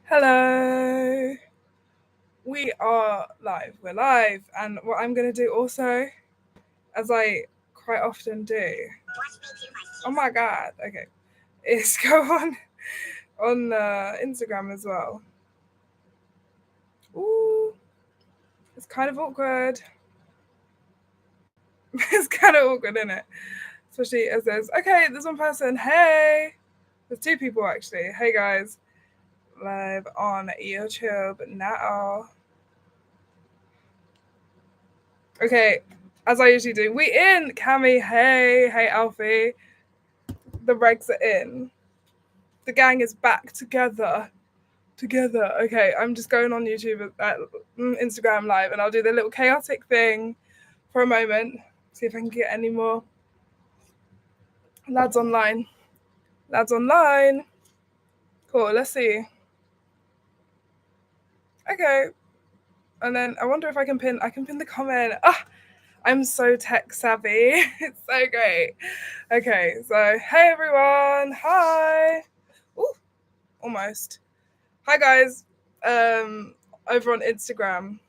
Hello. We are live. We're live. And what I'm going to do also, as I quite often do, oh my God, okay, is go on Instagram as well. Ooh, it's kind of awkward. It's kind of awkward, isn't it? Especially as there's one person. Hey, there's two people actually. Hey guys, live on YouTube now. Okay, as I usually do. We in, Cami. Hey, Alfie. The regs are in. The gang is back together. Okay, I'm just going on YouTube Instagram live, and I'll do the little chaotic thing for a moment. See if I can get any more lads online. Cool. Let's see. Okay, and then I wonder if I can pin. I can pin the comment. I'm so tech savvy. It's so great. Okay, so hey everyone. Hi. Ooh, almost. Hi guys. Over on Instagram.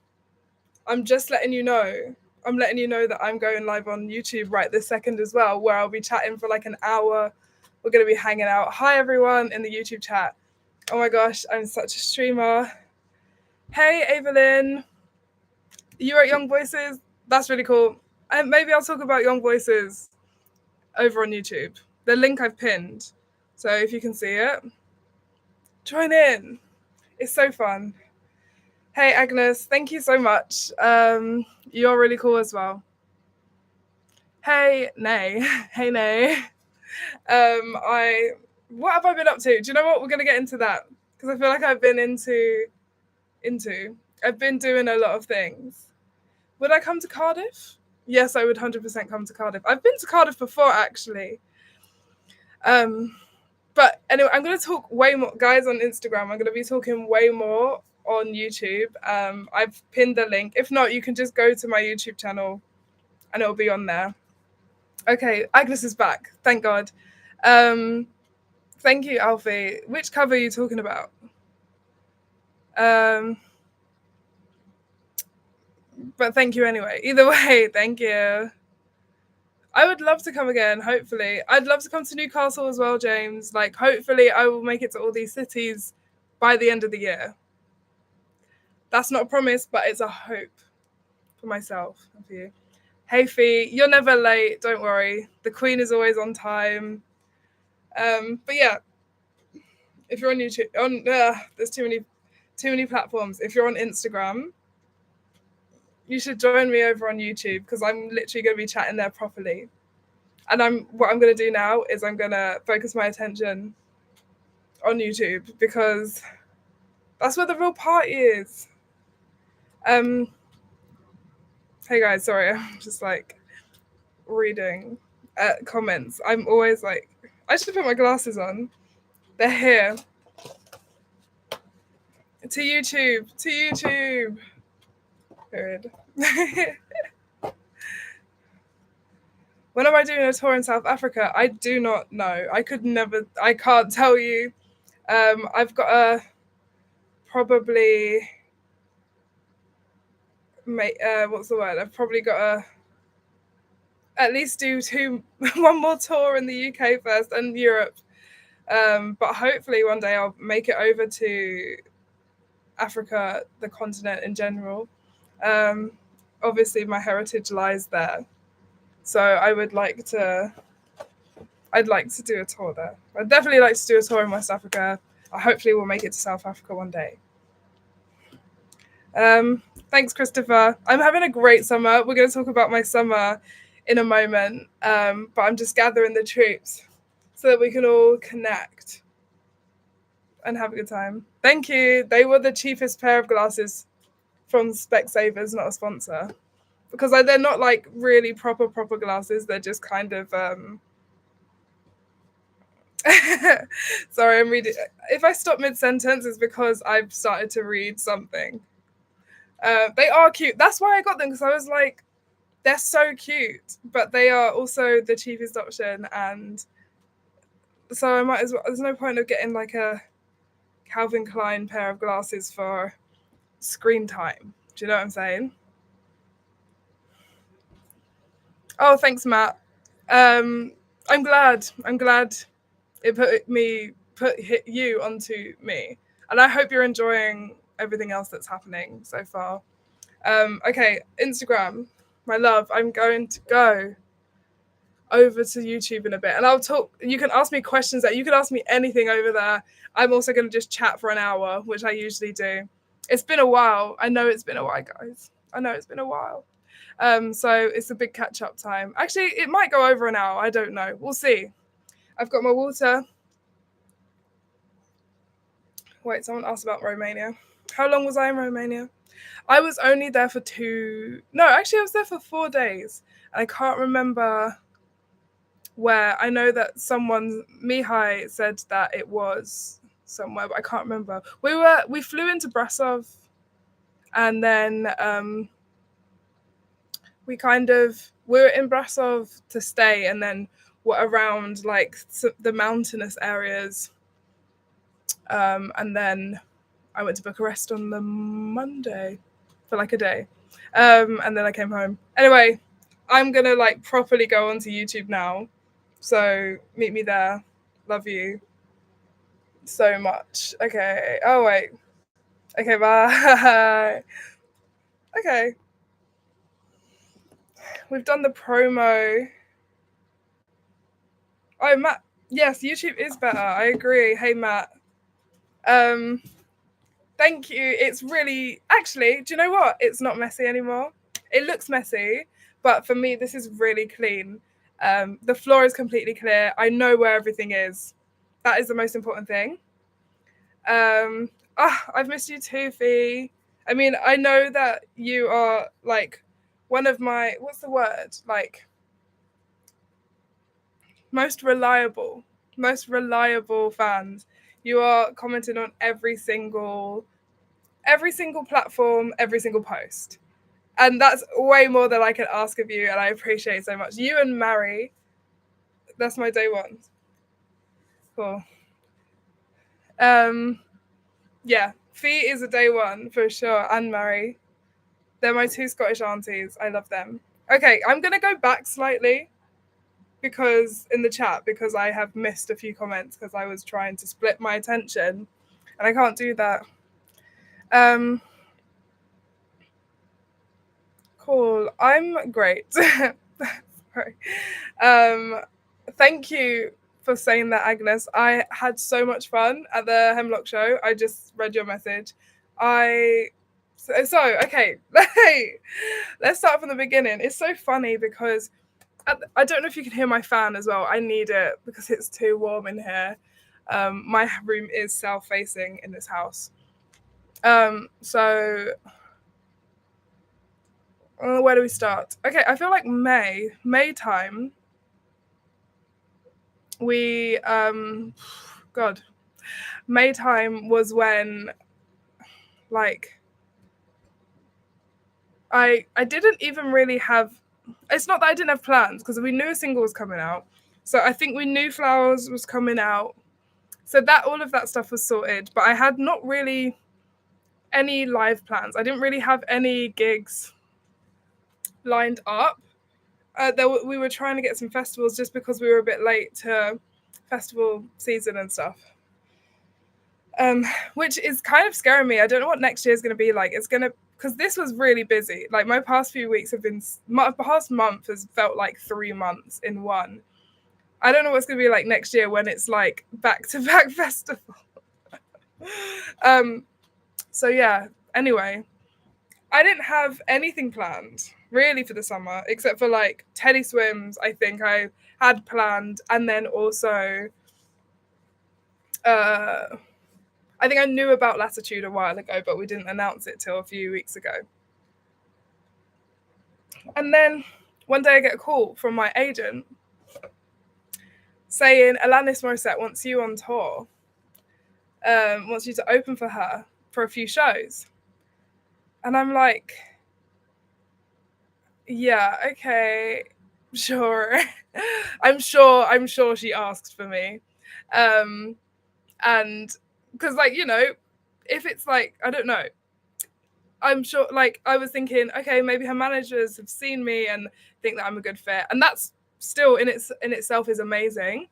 I'm just letting you know. I'm letting you know that I'm going live on YouTube right this second as well, where I'll be chatting for like an hour. We're going to be hanging out. Hi everyone in the YouTube chat. Oh my gosh, I'm such a streamer. Hey Evelyn. You're at Young Voices. That's really cool. And maybe I'll talk about Young Voices over on YouTube. The link I've pinned. So if you can see it, join in. It's so fun. Hey Agnes, thank you so much. You're really cool as well. Hey Nay. Hey Nay. What have I been up to? Do you know what? We're gonna get into that. Because I feel like I've been I've been doing a lot of things. Would I come to Cardiff? Yes, I would 100% come to Cardiff. I've been to Cardiff before actually. But anyway, I'm going to talk way more, guys, on Instagram. I'm going to be talking way more on YouTube. I've pinned the link. If not, you can just go to my YouTube channel and it'll be on there. Okay, Agnes is back. Thank God. Thank you, Alfie. Which cover are you talking about? But thank you anyway. Either way, thank you. I would love to come again, hopefully. I'd love to come to Newcastle as well, James. Like, hopefully I will make it to all these cities by the end of the year. That's not a promise, but it's a hope for myself and for you. Hey, Fee, you're never late. Don't worry. The Queen is always on time. But yeah, if you're on YouTube, there's too many platforms. If you're on Instagram, you should join me over on YouTube because I'm literally going to be chatting there properly. And what I'm going to do now is I'm going to focus my attention on YouTube because that's where the real party is. Hey guys, sorry, I'm just like reading comments. I'm always like, I should put my glasses on. They're here. To YouTube. Period. When am I doing a tour in South Africa? I do not know. I can't tell you. I've got a probably what's the word? I've probably got to at least do one more tour in the UK first and Europe. But hopefully one day I'll make it over to Africa, the continent in general. Obviously my heritage lies there. So I'd like to do a tour there. I'd definitely like to do a tour in West Africa. I hopefully will make it to South Africa one day. Thanks, Christopher. I'm having a great summer. We're going to talk about my summer in a moment, but I'm just gathering the troops so that we can all connect and have a good time. Thank you. They were the cheapest pair of glasses from Specsavers, not a sponsor, because they're not like really proper glasses. They're just kind of sorry, I'm reading. If I stop mid-sentence, it's because I've started to read something. They are cute. That's why I got them, because I was like, they're so cute, but they are also the cheapest option, and so I might as well. There's no point of getting Calvin Klein pair of glasses for screen time. Do you know what I'm saying? Oh, thanks, Matt. I'm glad. I'm glad it put you onto me, and I hope you're enjoying everything else that's happening so far. Okay, Instagram, my love. I'm going to go over to YouTube in a bit, and I'll talk. You can ask me questions there. You can ask me anything over there. I'm also going to just chat for an hour, which I usually do. It's been a while. I know it's been a while, guys. I know it's been a while. So it's a big catch up time. Actually, it might go over an hour. I don't know. We'll see. I've got my water. Wait, someone asked about Romania. How long was I in Romania? I was only there for I was there for 4 days. And I can't remember where. I know that Mihai said that it was somewhere, but I can't remember. We flew into Brasov, and then we were in Brasov to stay, and then were around like the mountainous areas. And then I went to Bucharest on the Monday for like a day. And then I came home. Anyway, I'm gonna like properly go onto YouTube now. So meet me there. Love you so much. Okay. Oh wait. Okay, bye. Okay. We've done the promo. Oh, Matt. Yes, YouTube is better. I agree. Hey, Matt. Thank you. It's really, actually, do you know what? It's not messy anymore. It looks messy, but for me, this is really clean. The floor is completely clear. I know where everything is. That is the most important thing. I've missed you too, Fee. I mean, I know that you are like one of my, what's the word? Like, most reliable fans. You are commenting on every single platform, every single post. And that's way more than I can ask of you, and I appreciate so much. You and Mary, that's my day one. Cool. Yeah, Fee is a day one for sure, and Mary. They're my two Scottish aunties. I love them. Okay, I'm gonna go back slightly because I have missed a few comments because I was trying to split my attention, and I can't do that. Cool. I'm great. Sorry. Thank you for saying that, Agnes. I had so much fun at the Hemlock show. I just read your message. Okay. Let's start from the beginning. It's so funny because I don't know if you can hear my fan as well. I need it because it's too warm in here. My room is south-facing in this house. So where do we start? Okay, I feel like May time. We God, May time was when like I didn't even really have. It's not that I didn't have plans because we knew a single was coming out. So I think we knew Flowers was coming out. So that all of that stuff was sorted, but I had not really any live plans. I didn't really have any gigs lined up. We were trying to get some festivals just because we were a bit late to festival season and stuff. Which is kind of scaring me. I don't know what next year is going to be like. Because this was really busy. Like my past month has felt like 3 months in one. I don't know what's going to be like next year when it's like back-to-back festival. So yeah, anyway, I didn't have anything planned really for the summer except for like Teddy Swims. I think I had planned, and then also I think I knew about Latitude a while ago, but we didn't announce it till a few weeks ago. And then one day I get a call from my agent saying Alanis Morissette wants you on tour, wants you to open for her for a few shows. And I'm like, yeah, okay, sure. I'm sure she asked for me. And because like, you know, if it's like, I don't know, I'm sure, like, I was thinking, okay, maybe her managers have seen me and think that I'm a good fit, and that's still in itself is amazing.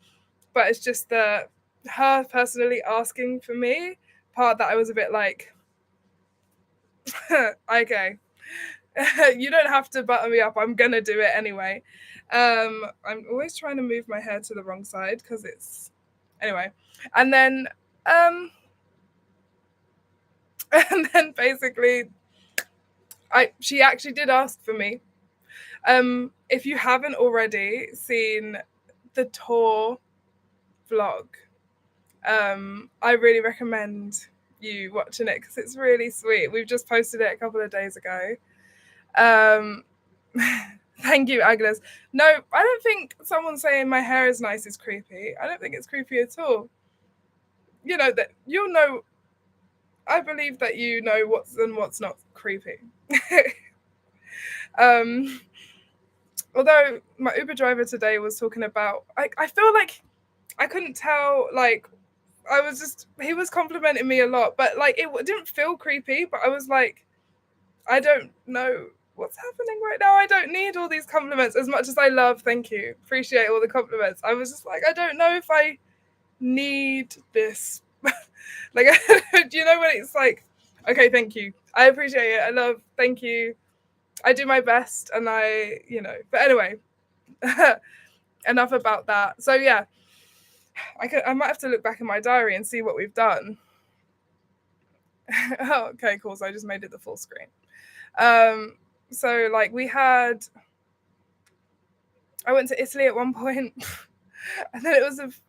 But it's just the her personally asking for me part that I was a bit like, okay, you don't have to butter me up. I'm gonna do it anyway. I'm always trying to move my hair to the wrong side because it's anyway, and then and then basically she actually did ask for me. If you haven't already seen the tour vlog, I really recommend you watching it because it's really sweet. We've just posted it a couple of days ago. Thank you, Agnes. No, I don't think someone saying my hair is nice is creepy. I don't think it's creepy at all. You know that you'll know. I believe that you know what's and what's not creepy. Although my Uber driver today was talking about, I feel like I couldn't tell, like, he was complimenting me a lot, but like it didn't feel creepy, but I was like, I don't know what's happening right now. I don't need all these compliments as much as I love, thank you, appreciate all the compliments. I was just like, I don't know if I need this. Like, do you know when it's like, okay, thank you, I appreciate it, I love, thank you, I do my best, and I, you know, but anyway, enough about that. So yeah, I might have to look back in my diary and see what we've done. Oh, okay, cool. So I just made it the full screen. So like I went to Italy at one point, and then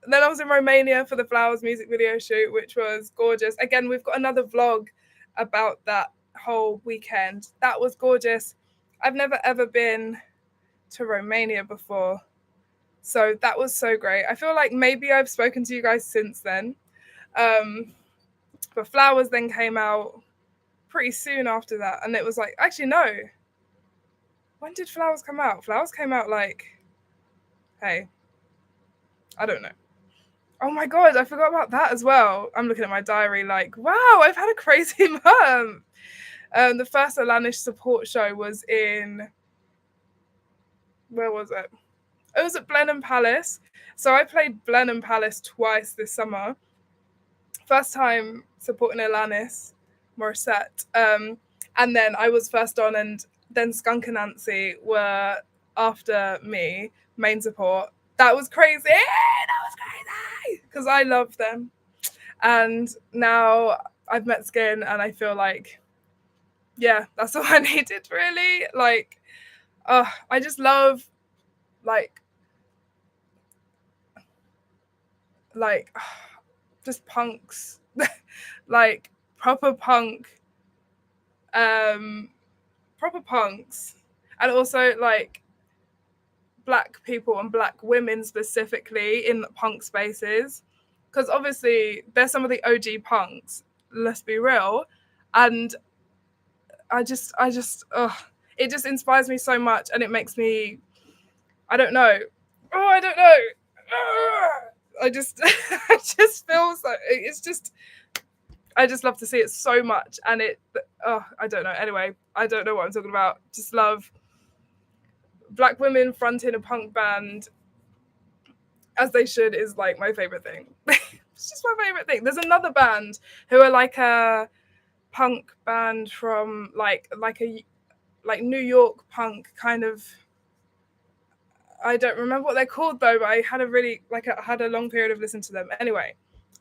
then I was in Romania for the Flowers music video shoot, which was gorgeous. Again, we've got another vlog about that whole weekend. That was gorgeous. I've never ever been to Romania before, so that was so great. I feel like maybe I've spoken to you guys since then. But Flowers then came out pretty soon after that, and it was like, actually no, when did Flowers come out? Flowers came out like, hey, I don't know. Oh my god, I forgot about that as well. I'm looking at my diary like, wow, I've had a crazy month. The first Alanis support show was in, where was it? It was at Blenheim Palace. So I played Blenheim Palace twice this summer. First time supporting Alanis Morissette. And then I was first on, and then Skunk and Nancy were after me, main support. That was crazy. That was crazy because I love them. And now I've met Skin, and I feel like, yeah, that's all I needed, really. Like, I just love, like just punks, like proper punk, proper punks, and also like black people and black women specifically in punk spaces, because obviously they're some of the OG punks, let's be real, and I just it just inspires me so much, and it makes me, I don't know, I don't know, I just I just feel so, it's just, I just love to see it so much, and I don't know, anyway, I don't know what I'm talking about, just love black women fronting a punk band as they should is like my favorite thing. It's just my favorite thing. There's another band who are like a punk band from like New York punk kind of. I don't remember what they're called though, but I had I had a long period of listening to them. Anyway,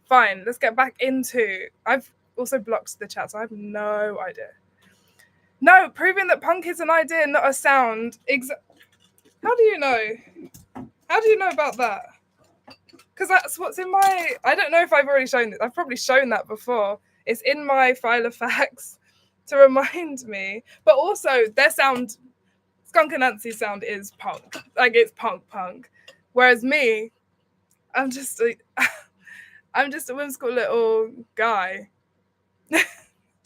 fine. Let's get back into. I've also blocked the chat, so I have no idea. No, proving that punk is an idea, not a sound. How do you know? How do you know about that? Because that's what's in my. I don't know if I've already shown it. I've probably shown that before. It's in my file of facts to remind me. But also, their sound, Skunk and Nancy's sound is punk. Like, it's punk. Whereas me, I'm just a whimsical little guy. Do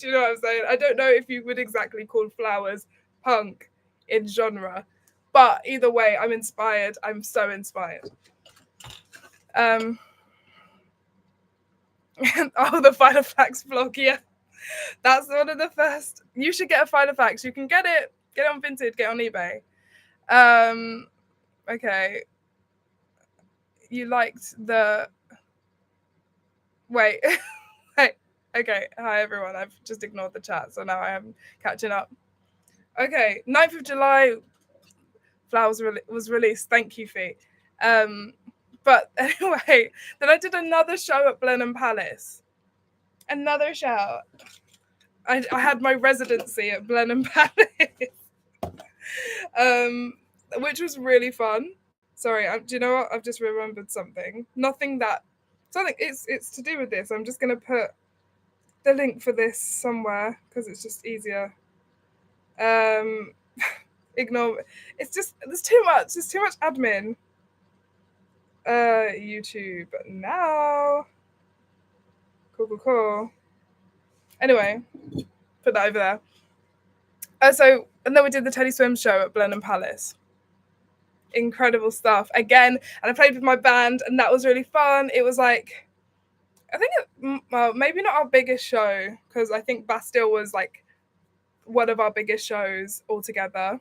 you know what I'm saying? I don't know if you would exactly call Flowers punk in genre. But either way, I'm inspired. I'm so inspired. Oh, the Final Facts vlog, yeah. That's one of the first. You should get a Final Facts. You can get it on Vinted, get it on eBay. Okay. You liked the. Wait. Wait. Okay. Hi, everyone. I've just ignored the chat, so now I am catching up. Okay. 9th of July, Flowers was released. Thank you, Fee. But anyway, then I did another show at Blenheim Palace. Another show. I had my residency at Blenheim Palace, which was really fun. Sorry, do you know what? I've just remembered something. Something. It's to do with this. I'm just gonna put the link for this somewhere because it's just easier. Ignore. It's just there's too much. There's too much admin. YouTube now. Cool. Anyway, put that over there. And then we did the Teddy Swim show at Blenheim Palace. Incredible stuff again, and I played with my band, and that was really fun. It was like, I think, maybe not our biggest show because I think Bastille was like one of our biggest shows altogether.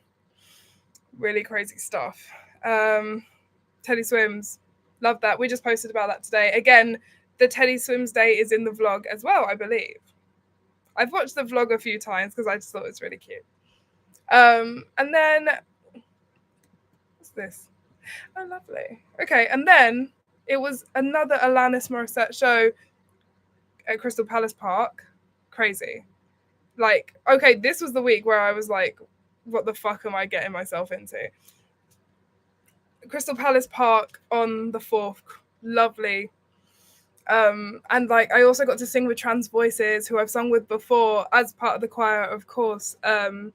Really crazy stuff. Teddy Swims, love that. We just posted about that today. Again, the Teddy Swims day is in the vlog as well, I believe. I've watched the vlog a few times because I just thought it was really cute. And then, what's this? Oh, lovely. Okay, and then it was another Alanis Morissette show at Crystal Palace Park. Crazy. Like, okay, this was the week where I was like, what the fuck am I getting myself into? Crystal Palace Park on the 4th. Lovely. And like I also got to sing with Trans Voices, who I've sung with before as part of the choir, of course. And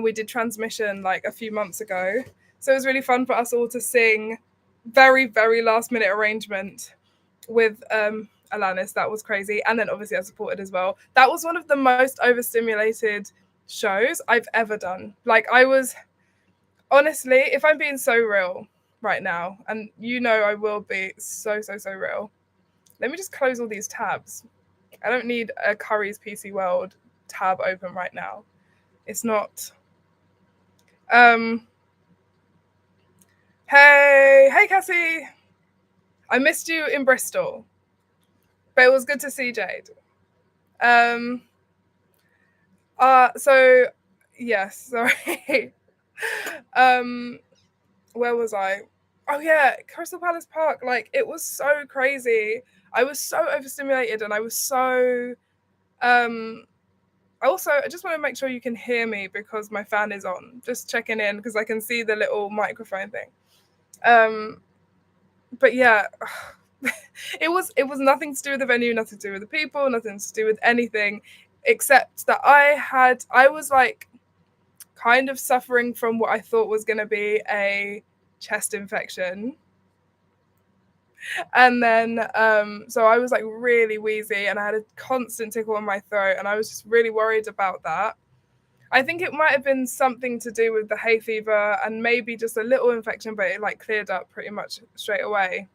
we did Transmission like a few months ago. So it was really fun for us all to sing. Very, very last minute arrangement with Alanis. That was crazy. And then obviously I supported as well. That was one of the most overstimulated shows I've ever done. Like I was, honestly, if I'm being so real right now, and you know I will be so real. Let me just close all these tabs. I don't need a Curry's PC World tab open right now. It's not. Hey Cassie. I missed you in Bristol, but it was good to see Jade. So yes, sorry. Where was I? Oh yeah, Crystal Palace Park. Like it was so crazy. I was so overstimulated, and I was so. I just want to make sure you can hear me because my fan is on. Just checking in because I can see the little microphone thing. But yeah, it was nothing to do with the venue, nothing to do with the people, nothing to do with anything, except that I was like kind of suffering from what I thought was going to be a chest infection. And then, so I was like really wheezy and I had a constant tickle in my throat and I was just really worried about that. I think it might have been something to do with the hay fever and maybe just a little infection, but it like cleared up pretty much straight away.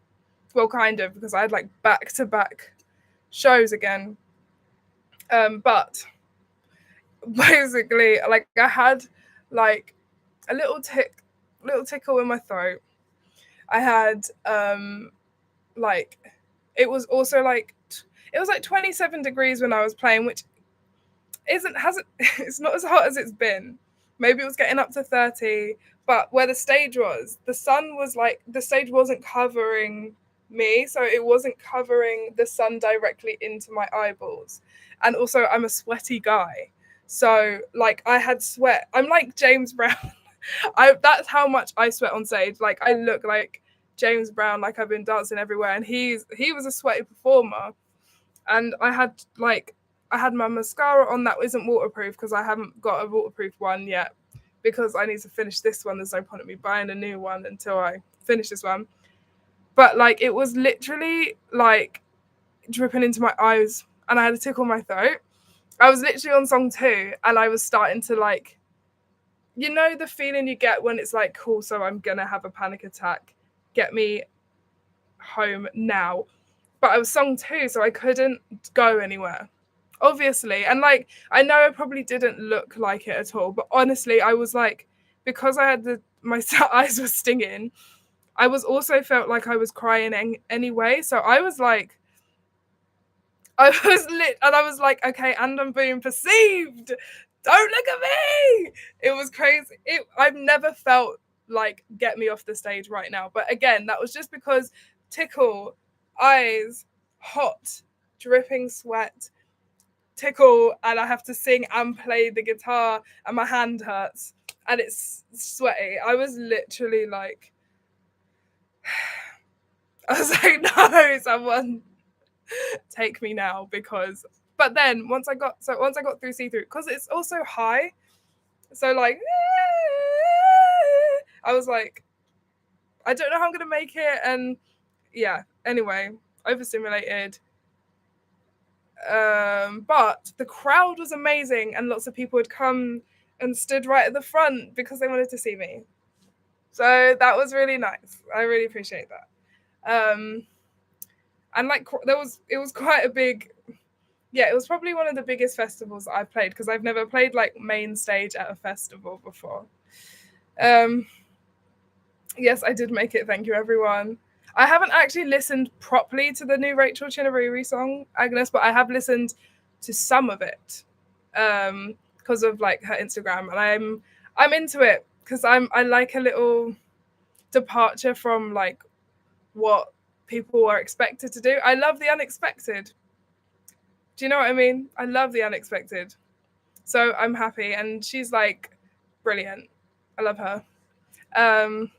Well, kind of, because I had like back-to-back shows again. But basically, like I had like a little tickle in my throat. I had like it was also like it was like 27 degrees when I was playing, which it's not as hot as it's been. Maybe it was getting up to 30, but where the stage was, the stage wasn't covering me, so it wasn't covering the sun directly into my eyeballs. And also I'm a sweaty guy, so like I had sweat. I'm like James Brown. That's how much I sweat on stage. Like I look like James Brown, like I've been dancing everywhere, and he was a sweaty performer. And I had my mascara on that isn't waterproof because I haven't got a waterproof one yet because I need to finish this one. There's no point in me buying a new one until I finish this one. But like it was literally like dripping into my eyes and I had a tickle in my throat. I was literally on song 2 and I was starting to like, you know, the feeling you get when it's like, cool, so I'm gonna have a panic attack. Get me home now. but I was song 2, so I couldn't go anywhere, obviously. And like, I know I probably didn't look like it at all, but honestly, I was like, because I had my eyes were stinging, I was also felt like I was crying anyway. So I was like, I was lit, and I was like, okay, and I'm being perceived. Don't look at me. It was crazy. I've never felt like get me off the stage right now. But again, that was just because tickle, eyes, hot, dripping sweat, tickle, and I have to sing and play the guitar, and my hand hurts, and it's sweaty. I was literally like, I was like, no, someone take me now, because but then once I got through see through, because it's also high, so like I was like, I don't know how I'm gonna make it. And yeah, anyway, overstimulated, but the crowd was amazing, and lots of people had come and stood right at the front because they wanted to see me, so that was really nice. I really appreciate that. And like it was quite a big, yeah, it was probably one of the biggest festivals that I've played, because I've never played like main stage at a festival before. Yes, I did make it. Thank you, everyone. I haven't actually listened properly to the new Rachel Chinariri song, Agnes, but I have listened to some of it because of like her Instagram, and I'm into it because I like a little departure from like what people are expected to do. I love the unexpected. Do you know what I mean? I love the unexpected. So I'm happy, and she's like brilliant. I love her.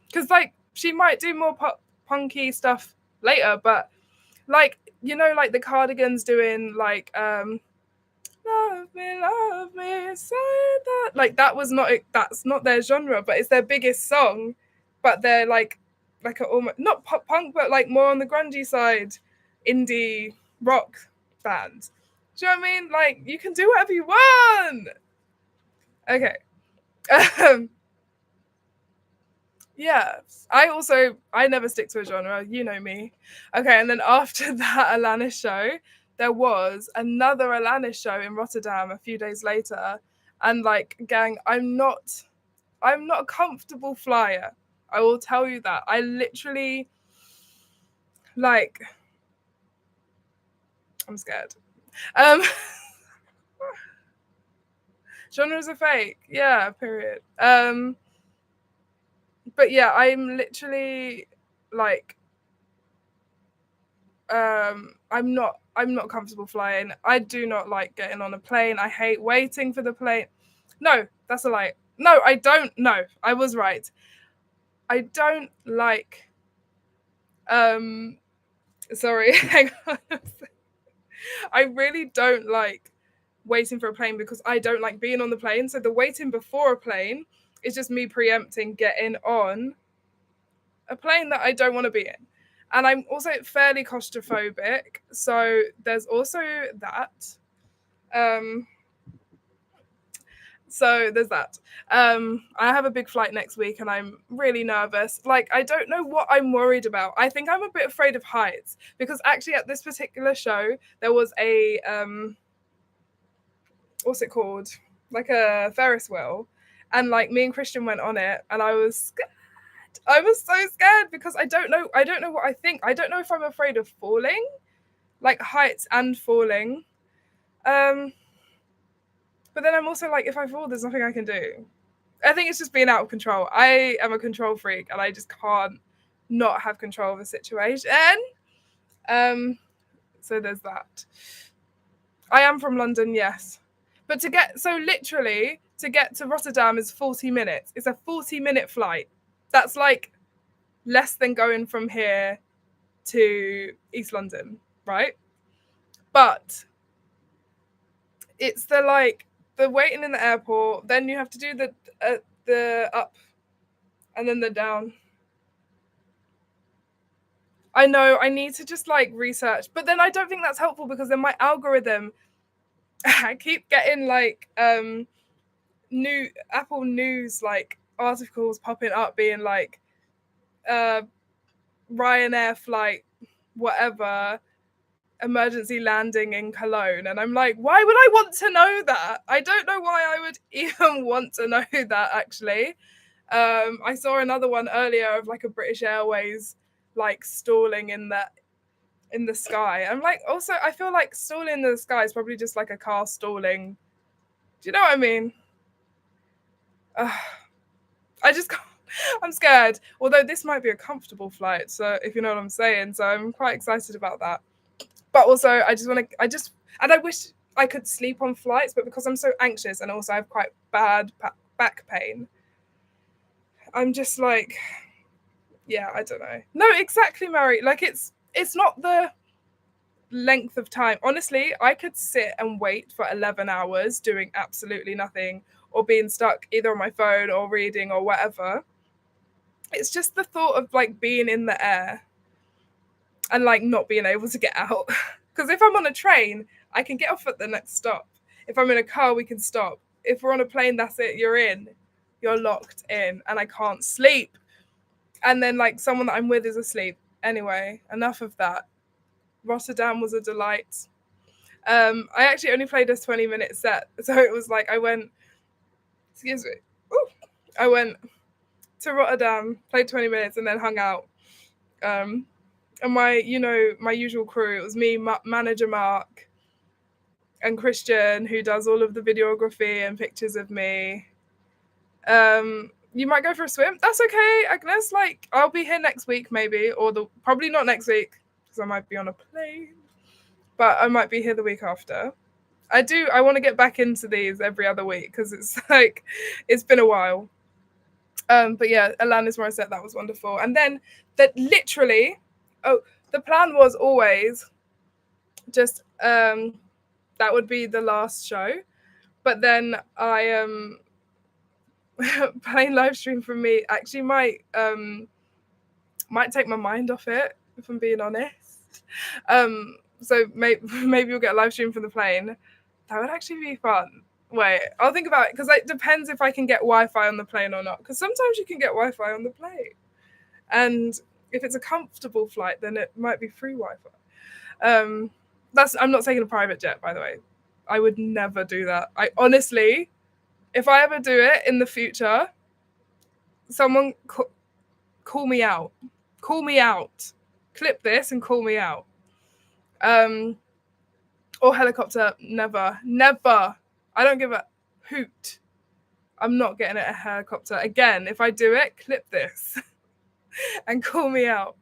Because like she might do more punky stuff later, but like, you know, like the Cardigans doing like love me, say that. Like that was not, that's not their genre, but it's their biggest song. But they're like a almost not pop punk, but like more on the grungy side, indie rock band. Do you know what I mean? Like you can do whatever you want. Okay. Yeah, I never stick to a genre, you know me. Okay, and then after that Alanis show, there was another Alanis show in Rotterdam a few days later, and like, gang, I'm not a comfortable flyer. I will tell you that. I literally, like, I'm scared. Um Genres are fake. Yeah, period. But yeah, I'm literally like I'm not comfortable flying. I do not like getting on a plane. I hate waiting for the plane. No, that's a lie. No, I don't. No, I was right. I don't like sorry, hang on. I really don't like waiting for a plane because I don't like being on the plane. So the waiting before a plane is just me preempting getting on a plane that I don't want to be in. And I'm also fairly claustrophobic, so there's also that. Um, so there's that. I have a big flight next week, and I'm really nervous. Like, I don't know what I'm worried about. I think I'm a bit afraid of heights, because actually at this particular show there was a what's it called? Like a Ferris wheel, and like me and Christian went on it, and I was scared. I was so scared because I don't know what I think. I don't know if I'm afraid of falling, like heights and falling. Um, but then I'm also like, if I fall, there's nothing I can do. I think it's just being out of control. I am a control freak, and I just can't not have control of a situation. Um, so there's that. I am from London, yes. But literally to get to Rotterdam is 40 minutes. It's a 40-minute flight. That's like less than going from here to East London, right? But it's the waiting in the airport, then you have to do the up and then the down. I know, I need to just like research, but then I don't think that's helpful, because then my algorithm, I keep getting like new Apple News like articles popping up being like Ryanair flight whatever emergency landing in Cologne. And I'm like, why would I want to know that? I don't know why I would even want to know that, actually. I saw another one earlier of like a British Airways like stalling in the sky. I'm like, also, I feel like stalling in the sky is probably just like a car stalling. Do you know what I mean? I just can't. I'm scared. Although this might be a comfortable flight, so if you know what I'm saying. So I'm quite excited about that. But also, and I wish I could sleep on flights, but because I'm so anxious and also I have quite bad back pain, I'm just like, yeah, I don't know. No, exactly, Mary. Like it's not the length of time. Honestly, I could sit and wait for 11 hours doing absolutely nothing or being stuck either on my phone or reading or whatever. It's just the thought of like being in the air and like not being able to get out. Because if I'm on a train, I can get off at the next stop. If I'm in a car, we can stop. If we're on a plane, that's it. You're locked in, and I can't sleep. And then like someone that I'm with is asleep. Anyway, enough of that. Rotterdam was a delight. I actually only played a 20-minute set, so it was like I went. Excuse me. Ooh, I went to Rotterdam, played 20 minutes, and then hung out. And my usual crew. It was me, manager Mark, and Christian, who does all of the videography and pictures of me. You might go for a swim. That's okay, Agnes. Like, I'll be here next week, maybe, or probably not next week because I might be on a plane, but I might be here the week after. I want to get back into these every other week because it's like it's been a while. But yeah, Alanis Morissette, that was wonderful. And then that literally, the plan was always just that would be the last show. But then I playing live stream from me actually might take my mind off it, if I'm being honest. So maybe you'll get a live stream from the plane. That would actually be fun. Wait, I'll think about it because it depends if I can get Wi-Fi on the plane or not. Because sometimes you can get Wi-Fi on the plane, and if it's a comfortable flight, then it might be free Wi-Fi. I'm not taking a private jet, by the way. I would never do that. I honestly, if I ever do it in the future, someone call me out. Call me out. Clip this and call me out. Or helicopter, never. I don't give a hoot. I'm not getting a helicopter. Again, if I do it, clip this and call me out.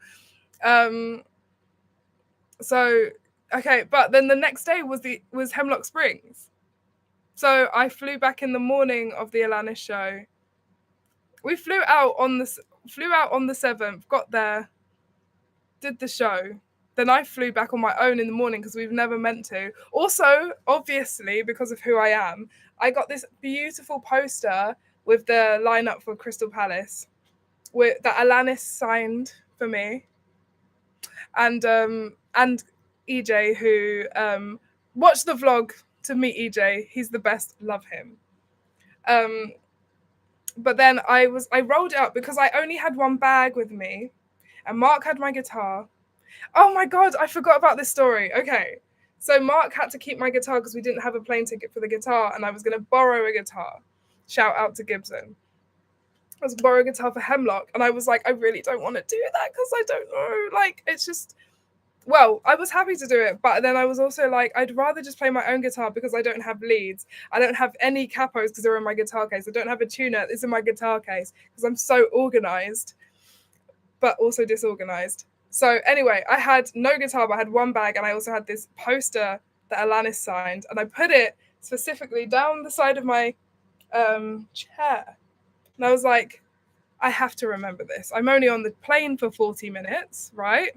So, okay, but then the next day was Hemlock Springs. So I flew back in the morning of the Alanis show. We flew out on the 7th, got there, did the show. Then I flew back on my own in the morning because we've never meant to. Also, obviously, because of who I am, I got this beautiful poster with the lineup for Crystal Palace that Alanis signed for me. And EJ, who watched the vlog to meet EJ. He's the best. Love him. But then I rolled it up because I only had one bag with me, and Mark had my guitar. Oh my God, I forgot about this story. Okay. So Mark had to keep my guitar because we didn't have a plane ticket for the guitar, and I was going to borrow a guitar. Shout out to Gibson. I was borrow a guitar for Hemlock, and I was like, I really don't want to do that because I don't know. Like, it's just, well, I was happy to do it, but then I was also like, I'd rather just play my own guitar because I don't have leads. I don't have any capos because they're in my guitar case. I don't have a tuner. It's in my guitar case because I'm so organized, but also disorganized. So anyway, I had no guitar, but I had one bag, and I also had this poster that Alanis signed, and I put it specifically down the side of my chair. And I was like, I have to remember this. I'm only on the plane for 40 minutes, right?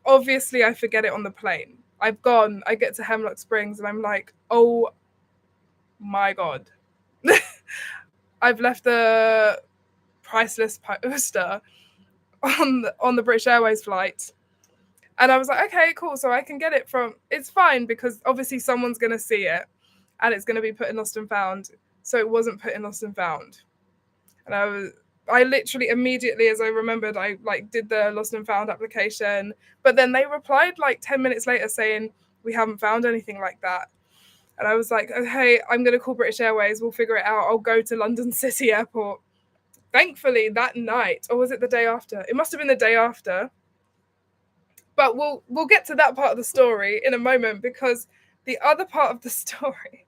Obviously, I forget it on the plane. I get to Hemlock Springs, and I'm like, oh my God. I've left the priceless poster on the British Airways flight. And I was like, okay, cool. So I can get it it's fine because obviously someone's going to see it and it's going to be put in Lost and Found. So it wasn't put in Lost and Found. And I literally immediately, as I remembered, I like did the lost and found application, but then they replied like 10 minutes later saying we haven't found anything like that. And I was like, okay, I'm going to call British Airways. We'll figure it out. I'll go to London City Airport. Thankfully, that night, or was it the day after? It must have been the day after. But we'll get to that part of the story in a moment, because the other part of the story.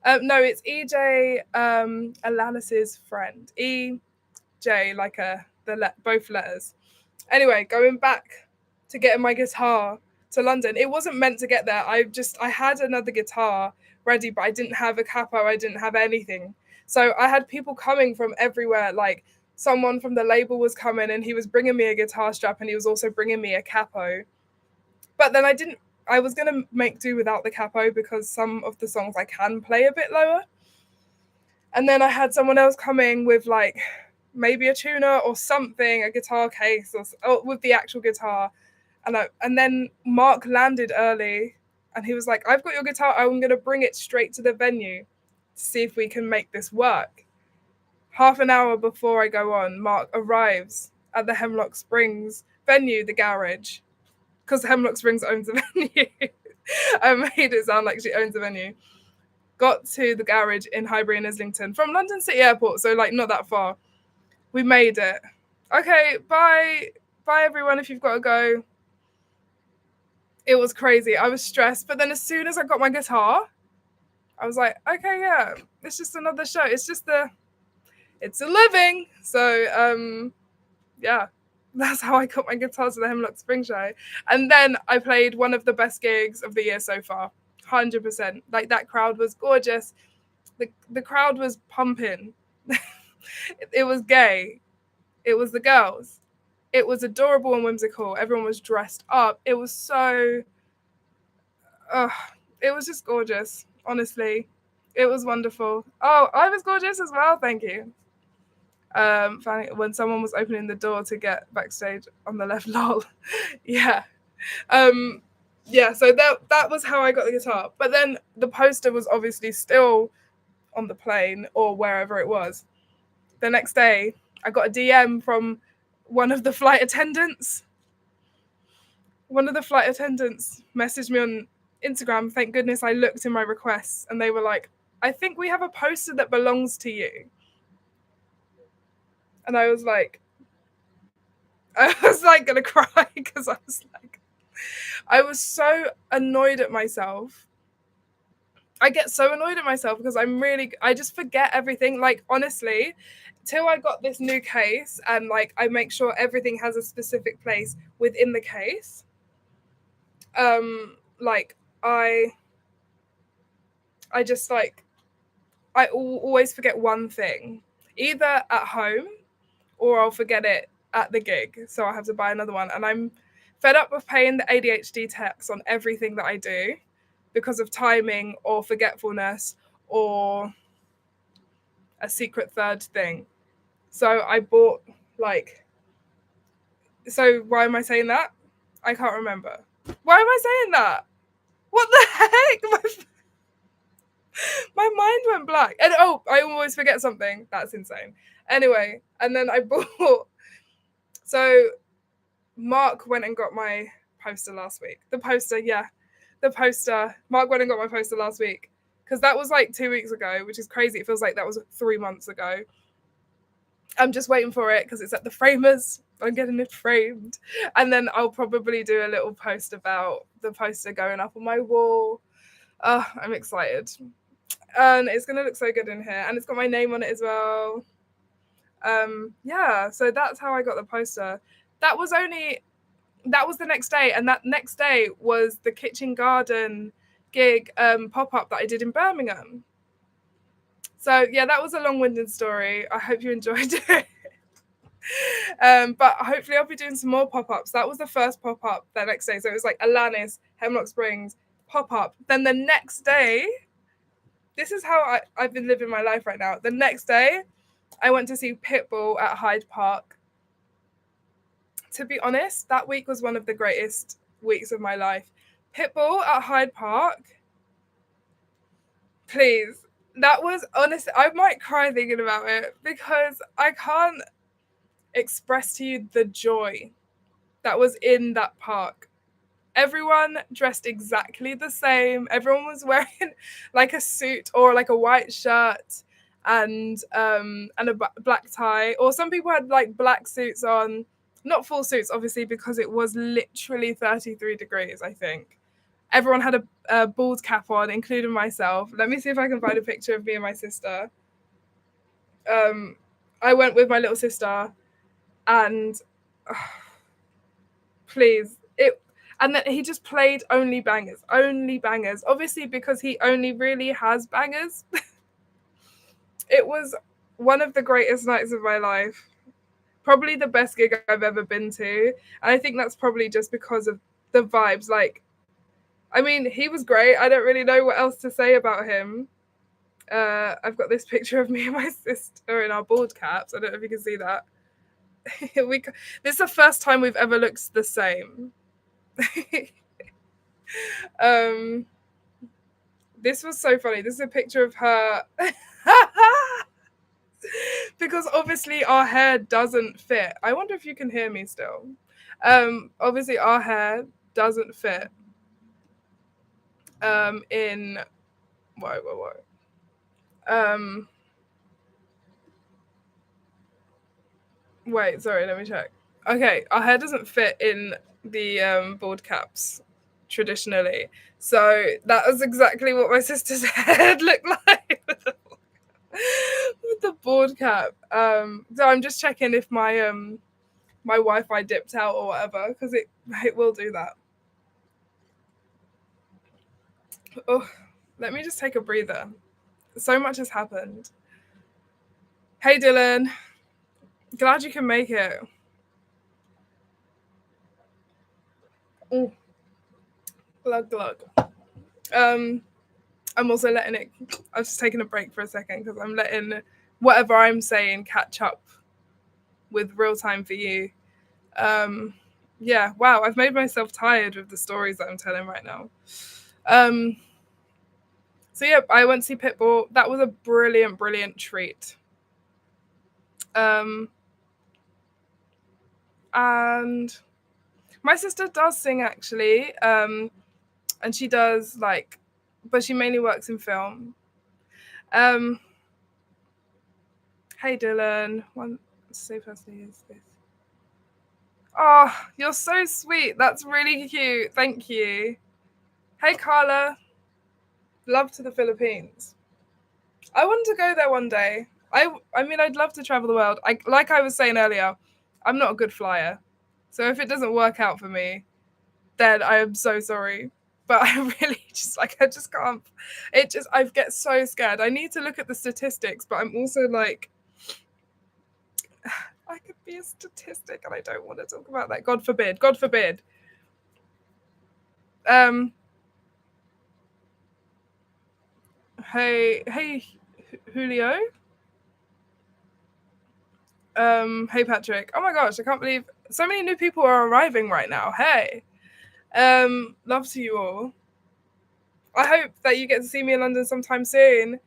No, it's EJ, Alanis's friend. EJ, like both letters. Anyway, going back to getting my guitar to London. It wasn't meant to get there. I had another guitar ready, but I didn't have a capo. I didn't have anything. So I had people coming from everywhere. Like, someone from the label was coming and he was bringing me a guitar strap, and he was also bringing me a capo. But then I was going to make do without the capo, because some of the songs I can play a bit lower. And then I had someone else coming with like maybe a tuner or something, a guitar case, or with the actual guitar. And then Mark landed early, and he was like, I've got your guitar. I'm going to bring it straight to the venue to see if we can make this work. Half an hour before I go on, Mark arrives at the Hemlock Springs venue, the garage, because Hemlock Springs owns the venue. I made it sound like she owns the venue. Got to the garage in Highbury and Islington from London City Airport, so like not that far. We made it. Okay, bye everyone if you've got to go. It was crazy. I was stressed, but then as soon as I got my guitar, I was like, okay, yeah, it's just another show. It's a living. So yeah, that's how I got my guitar to the Hemlock Spring show. And then I played one of the best gigs of the year so far. 100%. Like, that crowd was gorgeous. The crowd was pumping. It was gay. It was the girls. It was adorable and whimsical. Everyone was dressed up. It was so... it was just gorgeous, honestly. It was wonderful. Oh, I was gorgeous as well. Thank you. When someone was opening the door to get backstage on the left, lol. Yeah. Yeah, so that was how I got the guitar. But then the poster was obviously still on the plane or wherever it was. The next day, I got a DM from one of the flight attendants. One of the flight attendants messaged me on Instagram. Thank goodness I looked in my requests, and they were like, I think we have a poster that belongs to you. And I was like gonna cry, because I was so annoyed at myself. I get so annoyed at myself because I just forget everything. Like, honestly, till I got this new case and like I make sure everything has a specific place within the case. Like I just like I always forget one thing, either at home or I'll forget it at the gig. So I have to buy another one, and I'm fed up with paying the ADHD tax on everything that I do because of timing or forgetfulness or a secret third thing. So I bought so why am I saying that? I can't remember. Why am I saying that? What the heck? My mind went black. And I always forget something. That's insane. Anyway, and then I bought... So Mark went and got my poster last week. The poster. Mark went and got my poster last week, because that was like 2 weeks ago, which is crazy. It feels like that was 3 months ago. I'm just waiting for it because it's at the framers. I'm getting it framed. And then I'll probably do a little post about the poster going up on my wall. I'm excited. And it's going to look so good in here. And it's got my name on it as well. Yeah, so that's how I got the poster. That was the next day. And that next day was the Kitchen Garden gig pop-up that I did in Birmingham. So yeah, that was a long-winded story. I hope you enjoyed it. But hopefully I'll be doing some more pop-ups. That was the first pop-up the next day. So it was like Alanis, Hemlock Springs, pop-up. Then the next day, this is how I've been living my life right now. The next day, I went to see Pitbull at Hyde Park. To be honest, that week was one of the greatest weeks of my life. Pitbull at Hyde Park. Please. That was honestly, I might cry thinking about it because I can't express to you the joy that was in that park. Everyone dressed exactly the same. Everyone was wearing like a suit or like a white shirt and a black tie. Or some people had like black suits on, not full suits, obviously, because it was literally 33 degrees. I think everyone had a bald cap on, including myself. Let me see if I can find a picture of me and my sister. Um, I went with my little sister, and please, it. And then he just played only bangers, only bangers. Obviously, because he only really has bangers. It was one of the greatest nights of my life. Probably the best gig I've ever been to. And I think that's probably just because of the vibes. Like, I mean, he was great. I don't really know what else to say about him. I've got this picture of me and my sister in our bald caps. I don't know if you can see that. This is the first time we've ever looked the same. um, this was so funny. This is a picture of her. Because obviously our hair doesn't fit. I wonder if you can hear me still. Obviously our hair doesn't fit in whoa. Um Wait, sorry, let me check. Okay, our hair doesn't fit in the bald caps traditionally. So that was exactly what my sister's head looked like with the bald cap. So I'm just checking if my Wi-Fi dipped out or whatever, because it will do that. Oh, let me just take a breather. So much has happened. Hey Dylan, glad you can make it. Ooh, glug glug. Um, I'm also letting it. I've just taken a break for a second because I'm letting whatever I'm saying catch up with real time for you. Yeah, wow, I've made myself tired with the stories that I'm telling right now. Um, so yeah, I went to see Pitbull. That was a brilliant, brilliant treat. Um, and my sister does sing actually, and she does like, but she mainly works in film. Um, hey Dylan, one say person is this. Oh, you're so sweet. That's really cute. Thank you. Hey Carla, love to the Philippines. I want to go there one day. I mean, I'd love to travel the world. Like I was saying earlier, I'm not a good flyer, so if it doesn't work out for me, then I am so sorry. But I really just like I just can't. It just I get so scared. I need to look at the statistics, but I'm also like I could be a statistic, and I don't want to talk about that. God forbid. God forbid. Um. Hey, Julio. Hey Patrick. Oh my gosh, I can't believe so many new people are arriving right now. Hey. Love to you all. I hope that you get to see me in London sometime soon.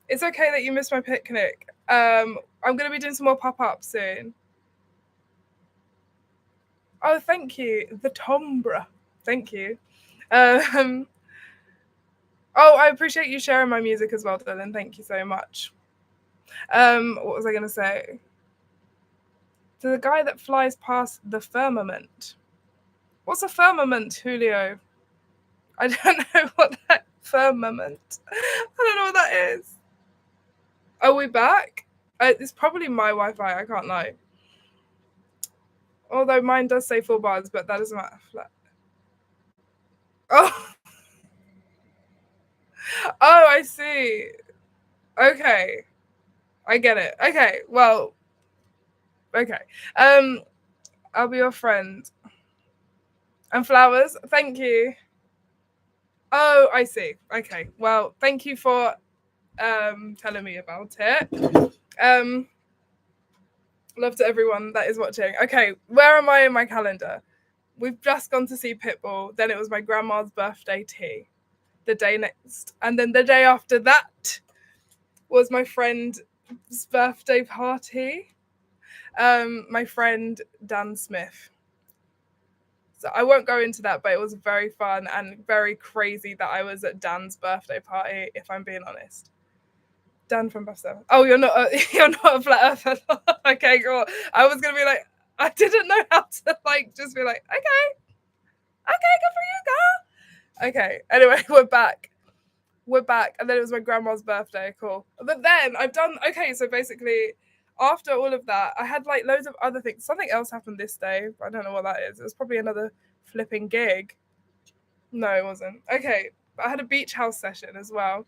It's okay that you missed my picnic. I'm gonna be doing some more pop-ups soon. Oh, thank you. The Tombra. Thank you. Um, oh, I appreciate you sharing my music as well, Dylan. Thank you so much. What was I gonna say? To the guy that flies past the firmament. What's a firmament, Julio? I don't know what that firmament. I don't know what that is. Are we back? It's probably my Wi-Fi. I can't lie. Although mine does say 4 bars, but that doesn't matter. Oh, oh, I see. Okay, I get it. Okay, well, okay. Um, I'll be your friend. And flowers, thank you. Oh, I see. Okay, well, thank you for telling me about it. Um, love to everyone that is watching. Okay, where am I in my calendar? We've just gone to see Pitbull. Then it was my grandma's birthday tea. The day next, and then the day after that, was my friend's birthday party. My friend Dan Smith. So I won't go into that, but it was very fun and very crazy that I was at Dan's birthday party, if I'm being honest. Dan from Buffalo. Oh, you're not you're not a flat earther. Okay, cool. I was gonna be like, I didn't know how to like just be like, okay, good for you, girl. Okay, anyway, we're back. And then it was my grandma's birthday. Cool. But then I've done okay. So basically, after all of that, I had like loads of other things. Something else happened this day. I don't know what that is. It was probably another flipping gig. No, it wasn't. Okay, I had a beach house session as well.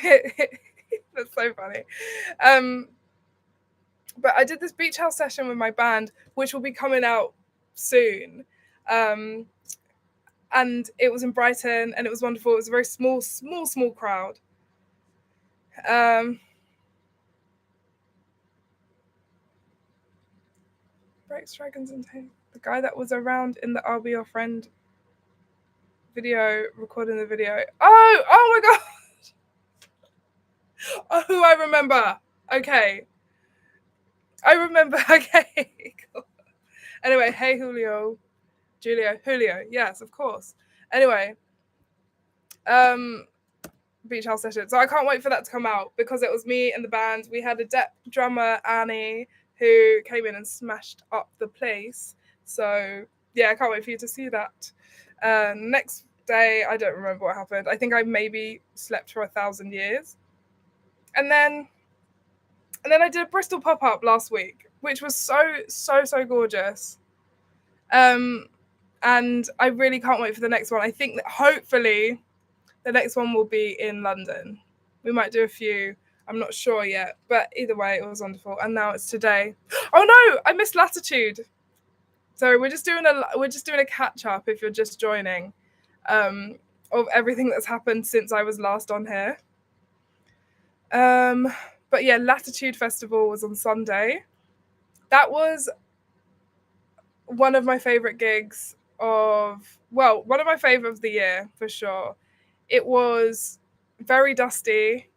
That's so funny. But I did this beach house session with my band, which will be coming out soon. And it was in Brighton, and it was wonderful. It was a very small crowd. Breaks Dragons and the guy that was around in the I'll Be Your Friend video, recording the video. Oh my god! Oh, I remember. Okay, I remember. Okay, cool. Anyway, hey Julio, yes, of course. Anyway, beach house session. So I can't wait for that to come out because it was me and the band. We had a drummer, Annie, who came in and smashed up the place. So yeah, I can't wait for you to see that. Next day, I don't remember what happened. I think I maybe slept for 1,000 years. And then I did a Bristol pop-up last week, which was so gorgeous. And I really can't wait for the next one. I think that hopefully the next one will be in London. We might do a few. I'm not sure yet, but either way, it was wonderful. And now it's today. Oh no, I missed Latitude. So we're just doing a catch up if you're just joining, of everything that's happened since I was last on here. But yeah, Latitude Festival was on Sunday. That was one of my favorite gigs one of my favorite of the year for sure. It was very dusty,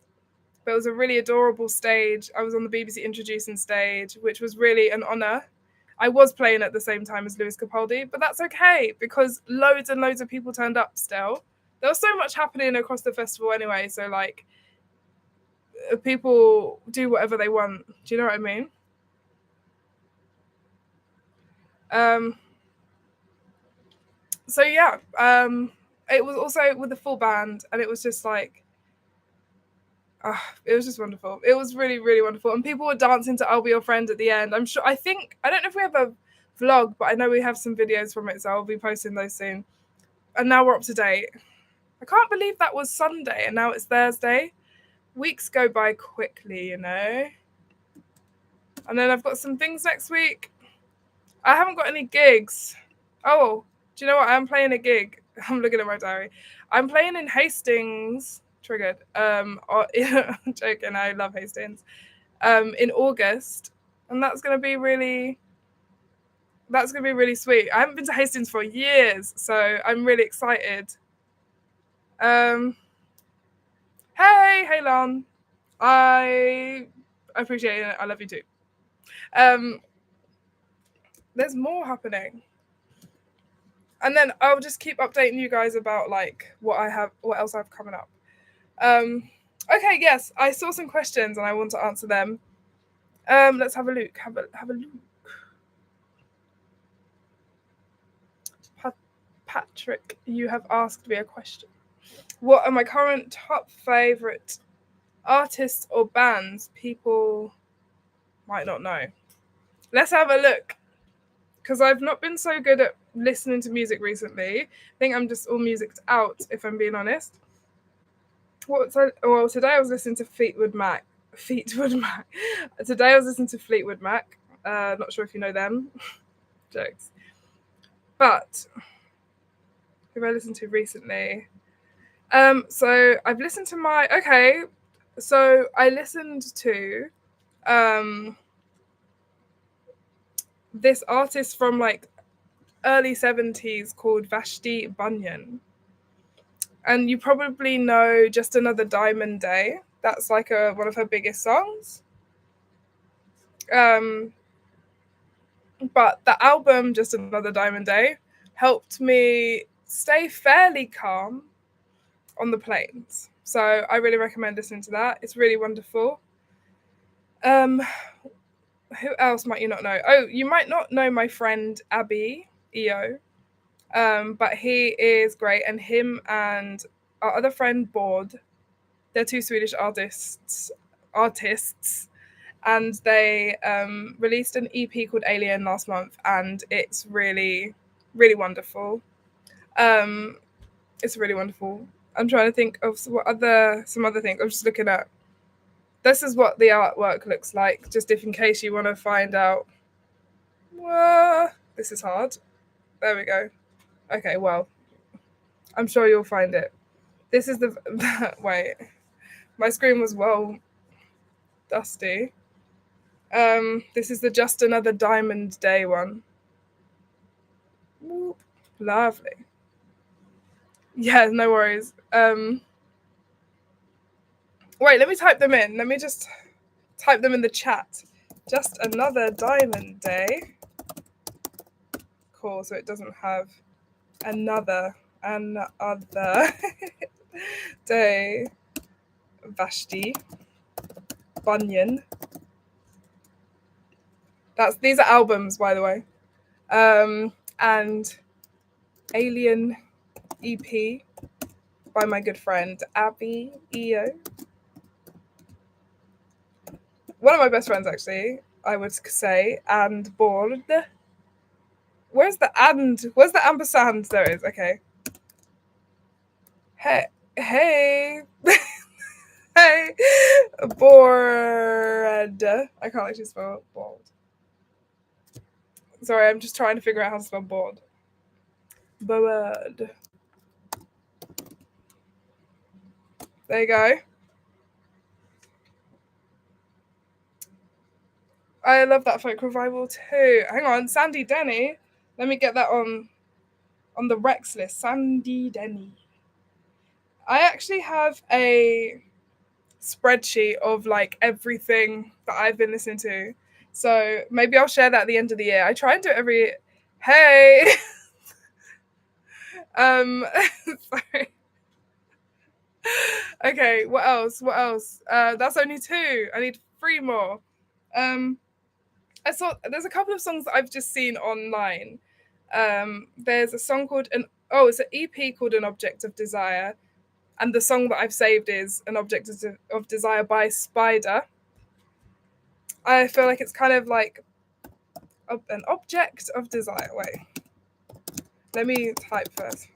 but it was a really adorable stage. I was on the BBC Introducing stage, which was really an honour. I was playing at the same time as Lewis Capaldi, but that's okay because loads and loads of people turned up still. There was so much happening across the festival anyway, so like people do whatever they want. Do you know what I mean? So yeah, it was also with the full band, and it was just like, it was just wonderful. It was really, really wonderful, and people were dancing to "I'll Be Your Friend" at the end. I'm sure. I don't know if we have a vlog, but I know we have some videos from it, so I'll be posting those soon. And now we're up to date. I can't believe that was Sunday, and now it's Thursday. Weeks go by quickly, you know. And then I've got some things next week. I haven't got any gigs. Oh, do you know what? I'm playing a gig. I'm looking at my diary. I'm playing in Hastings. Triggered. I'm joking. I love Hastings. In August, and that's gonna be really sweet. I haven't been to Hastings for years, so I'm really excited. Hey, Lon. I appreciate it. I love you too. There's more happening. And then I'll just keep updating you guys about like what else I have coming up. Okay, yes, I saw some questions and I want to answer them. Let's have a look. Have a look. Patrick, you have asked me a question. What are my current top favorite artists or bands people might not know? Let's have a look. Because I've not been so good at listening to music recently. I think I'm just all music's out, if I'm being honest. Well, today I was listening to Fleetwood Mac. Today I was listening to Fleetwood Mac. Not sure if you know them. Jokes. But who have I listened to recently? So I've listened to so I listened to this artist from like early 70s called Vashti Bunyan. And you probably know Just Another Diamond Day. That's like one of her biggest songs. Um, but the album Just Another Diamond Day helped me stay fairly calm on the planes. So I really recommend listening to that. It's really wonderful. Um, who else might you not know? Oh, you might not know my friend Abby EO. But he is great, and him and our other friend Bård, they're two Swedish artists, and they released an EP called Alien last month, and it's really, really wonderful. Um, it's really wonderful. I'm trying to think of some other things. I'm just looking at. This is what the artwork looks like, just if in case you want to find out. This is hard. There we go. Okay, well, I'm sure you'll find it. This is the wait. My screen was well dusty. This is the Just Another Diamond Day one. Whoop. Lovely. Yeah, no worries. Wait, let me type them in. Let me just type them in the chat. Just Another Diamond Day. Cool, so it doesn't have another day. Vashti. Bunyan. These are albums, by the way. And Alien EP by my good friend Abby EO. One of my best friends, actually, I would say, and Bård. Where's the ampersand? There it is. Okay. Hey, hey, hey, Bård. I can't actually spell Bård. Sorry, I'm just trying to figure out how to spell Bård. Bård. There you go. I love that folk revival too. Hang on, Sandy Denny. Let me get that on the Rex list. Sandy Denny. I actually have a spreadsheet of like everything that I've been listening to. So maybe I'll share that at the end of the year. I try and do it every. Hey. Sorry. Okay, what else? That's only 2. I need 3 more. I saw there's a couple of songs that I've just seen online. There's a song called it's an EP called An Object of Desire, and the song that I've saved is An Object of Desire by Spider. I feel like it's kind of like an object of desire. Wait, let me type first.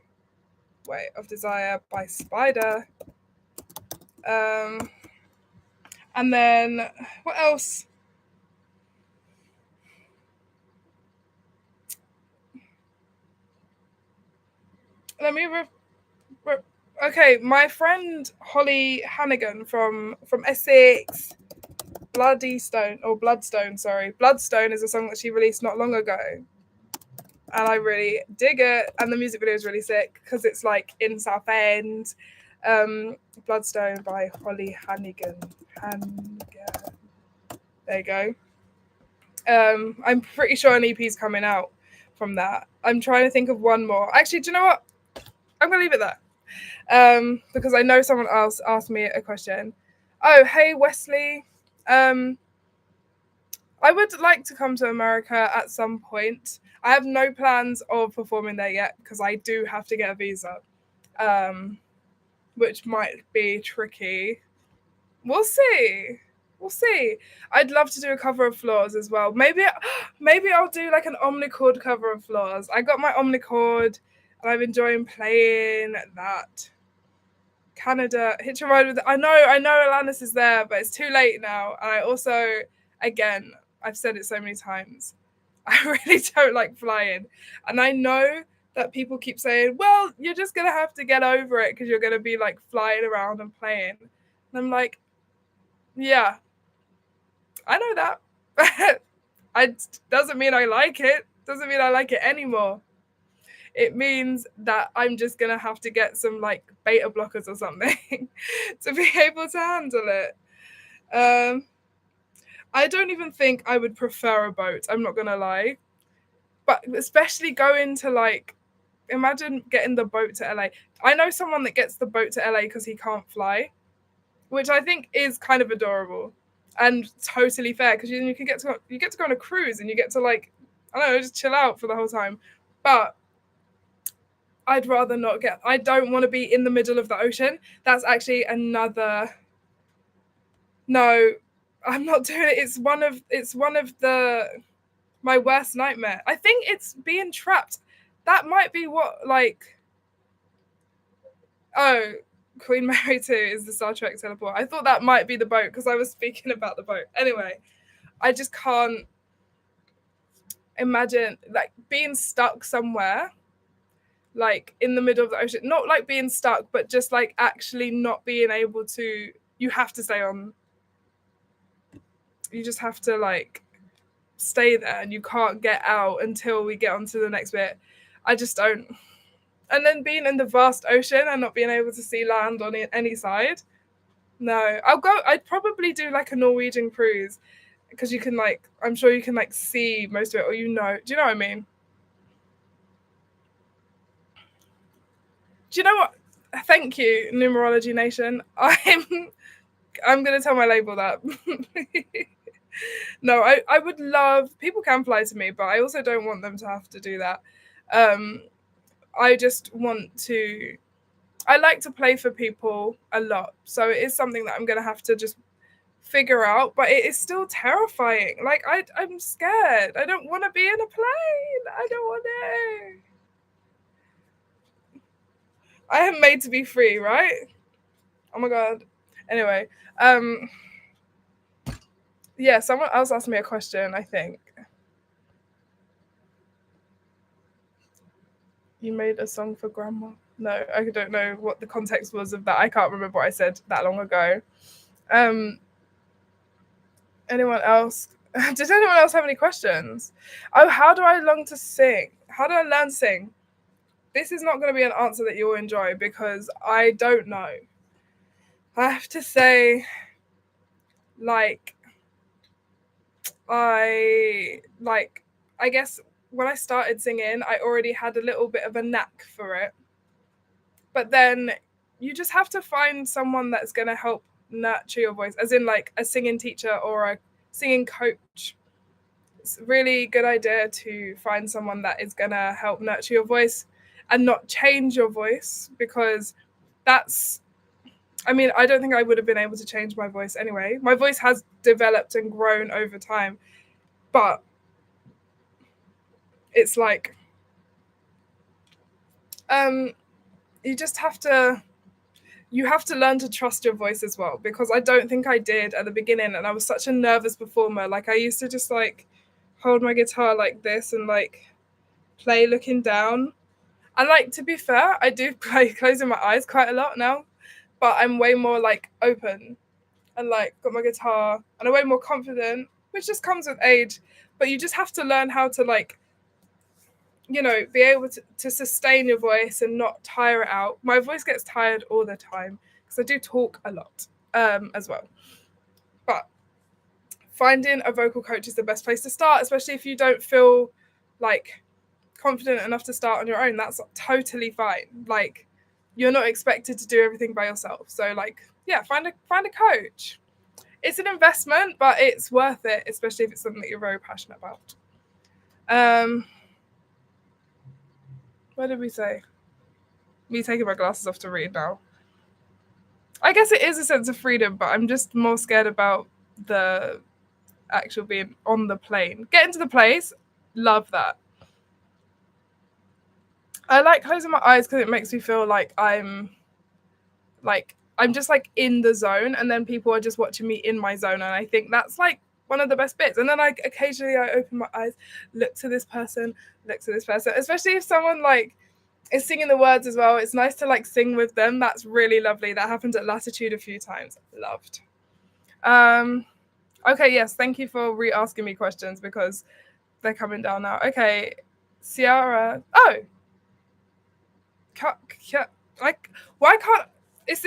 Wait, of Desire by Spider. And then what else? Let me. Okay, my friend Holly Hannigan from Essex. Bloodstone, sorry. Bloodstone is a song that she released not long ago. And I really dig it. And the music video is really sick because it's like in Southend. Bloodstone by Holly Hannigan. There you go. I'm pretty sure an EP is coming out from that. I'm trying to think of one more. Actually, do you know what? I'm going to leave it there. Because I know someone else asked me a question. Oh, hey, Wesley. I would like to come to America at some point. I have no plans of performing there yet because I do have to get a visa, which might be tricky. We'll see. I'd love to do a cover of Flaws as well. Maybe I'll do like an omnichord cover of Flaws. I got my omnichord and I'm enjoying playing that. Canada, Hitch a Ride with. I know Alanis is there, but it's too late now. And I also, again, I've said it so many times, I really don't like flying. And I know that people keep saying, well, you're just going to have to get over it because you're going to be like flying around and playing. And I'm like, yeah, I know that. It doesn't mean I like it. Doesn't mean I like it anymore. it means that I'm just gonna have to get some like beta blockers or something to be able to handle it. I don't even think I would prefer a boat, I'm not gonna lie. But especially going to like, imagine getting the boat to LA. I know someone that gets the boat to LA because he can't fly, which I think is kind of adorable and totally fair because you can get to go on a cruise and you get to like, I don't know, just chill out for the whole time. But I'd rather not get. I don't want to be in the middle of the ocean. That's actually another. No, I'm not doing it. It's one of the my worst nightmare. I think it's being trapped. That might be what like. Oh, Queen Mary 2 is the Star Trek teleport. I thought that might be the boat because I was speaking about the boat. Anyway, I just can't imagine like being stuck somewhere like in the middle of the ocean. Not like being stuck, but just like actually not being able to. You have to stay on. You just have to like stay there and you can't get out until we get on to the next bit. I just don't. And then being in the vast ocean and not being able to see land on any side. No, I'd probably do like a Norwegian cruise because you can like, I'm sure you can like see most of it, or do you know what I mean? Do you know what? Thank you, Numerology Nation. I'm gonna tell my label that. No, I would love, people can fly to me, but I also don't want them to have to do that. I just want to, I like to play for people a lot. So it is something that I'm going to have to just figure out, but it is still terrifying. Like, I'm scared. I don't want to be in a plane. I don't want to. I am made to be free, right? Oh my God. Anyway, yeah, someone else asked me a question, I think. You made a song for grandma? No, I don't know what the context was of that. I can't remember what I said that long ago. Anyone else? Does anyone else have any questions? Oh, how do I learn to sing? How do I learn to sing? This is not going to be an answer that you'll enjoy because I don't know. I have to say, like, I guess when I started singing, I already had a little bit of a knack for it. But then you just have to find someone that's going to help nurture your voice, as in like a singing teacher or a singing coach. It's a really good idea to find someone that is going to help nurture your voice and not change your voice, because that's, I mean, I don't think I would have been able to change my voice anyway. My voice has developed and grown over time, but it's like, you just have to, you have to learn to trust your voice as well, because I don't think I did at the beginning, and I was such a nervous performer. Like, I used to just like hold my guitar like this and like play looking down. And like, to be fair, I do play closing my eyes quite a lot now, but I'm way more like open and like got my guitar and I'm way more confident, which just comes with age. But you just have to learn how to like, you know, be able to sustain your voice and not tire it out. My voice gets tired all the time because I do talk a lot as well. But finding a vocal coach is the best place to start, especially if you don't feel like confident enough to start on your own. That's totally fine. Like, you're not expected to do everything by yourself. So like, yeah, find a coach. It's an investment, but it's worth it, especially if it's something that you're very passionate about. What did we say? Me taking my glasses off to read now. I guess it is a sense of freedom, but I'm just more scared about the actual being on the plane. Getting to the place, love that. I like closing my eyes because it makes me feel like I'm just like in the zone, and then people are just watching me in my zone, and I think that's like one of the best bits. And then I occasionally open my eyes, look to this person, especially if someone like is singing the words as well. It's nice to like sing with them. That's really lovely. That happened at Latitude a few times. Loved. Okay, yes, thank you for re-asking me questions because they're coming down now. Okay, Ciara. Oh, like, why can't it's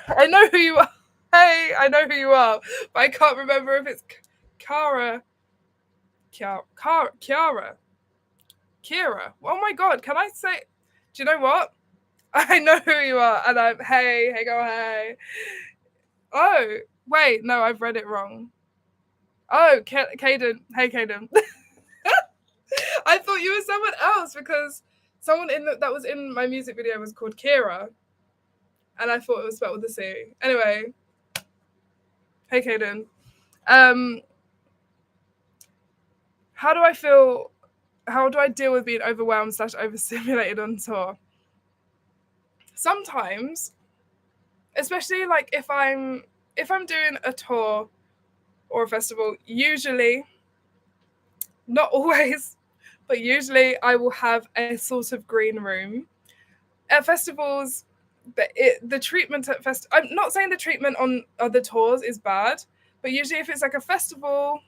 I know who you are. Hey, I know who you are, but I can't remember if it's Kara, Kiara, Kira. Oh my god, can I say? Do you know what? I know who you are, and I'm hey, go hey. Oh wait, no, I've read it wrong. Oh, Caden. Hey, Caden. I thought you were someone else because someone that was in my music video was called Kira, and I thought it was spelled with a C. Anyway, hey, Caden. Um, how do I feel? How do I deal with being overwhelmed / overstimulated on tour? Sometimes, especially like if I'm doing a tour or a festival, usually, not always, but usually I will have a sort of green room. At festivals, the treatment at I'm not saying the treatment on other tours is bad, but usually if it's like a festival,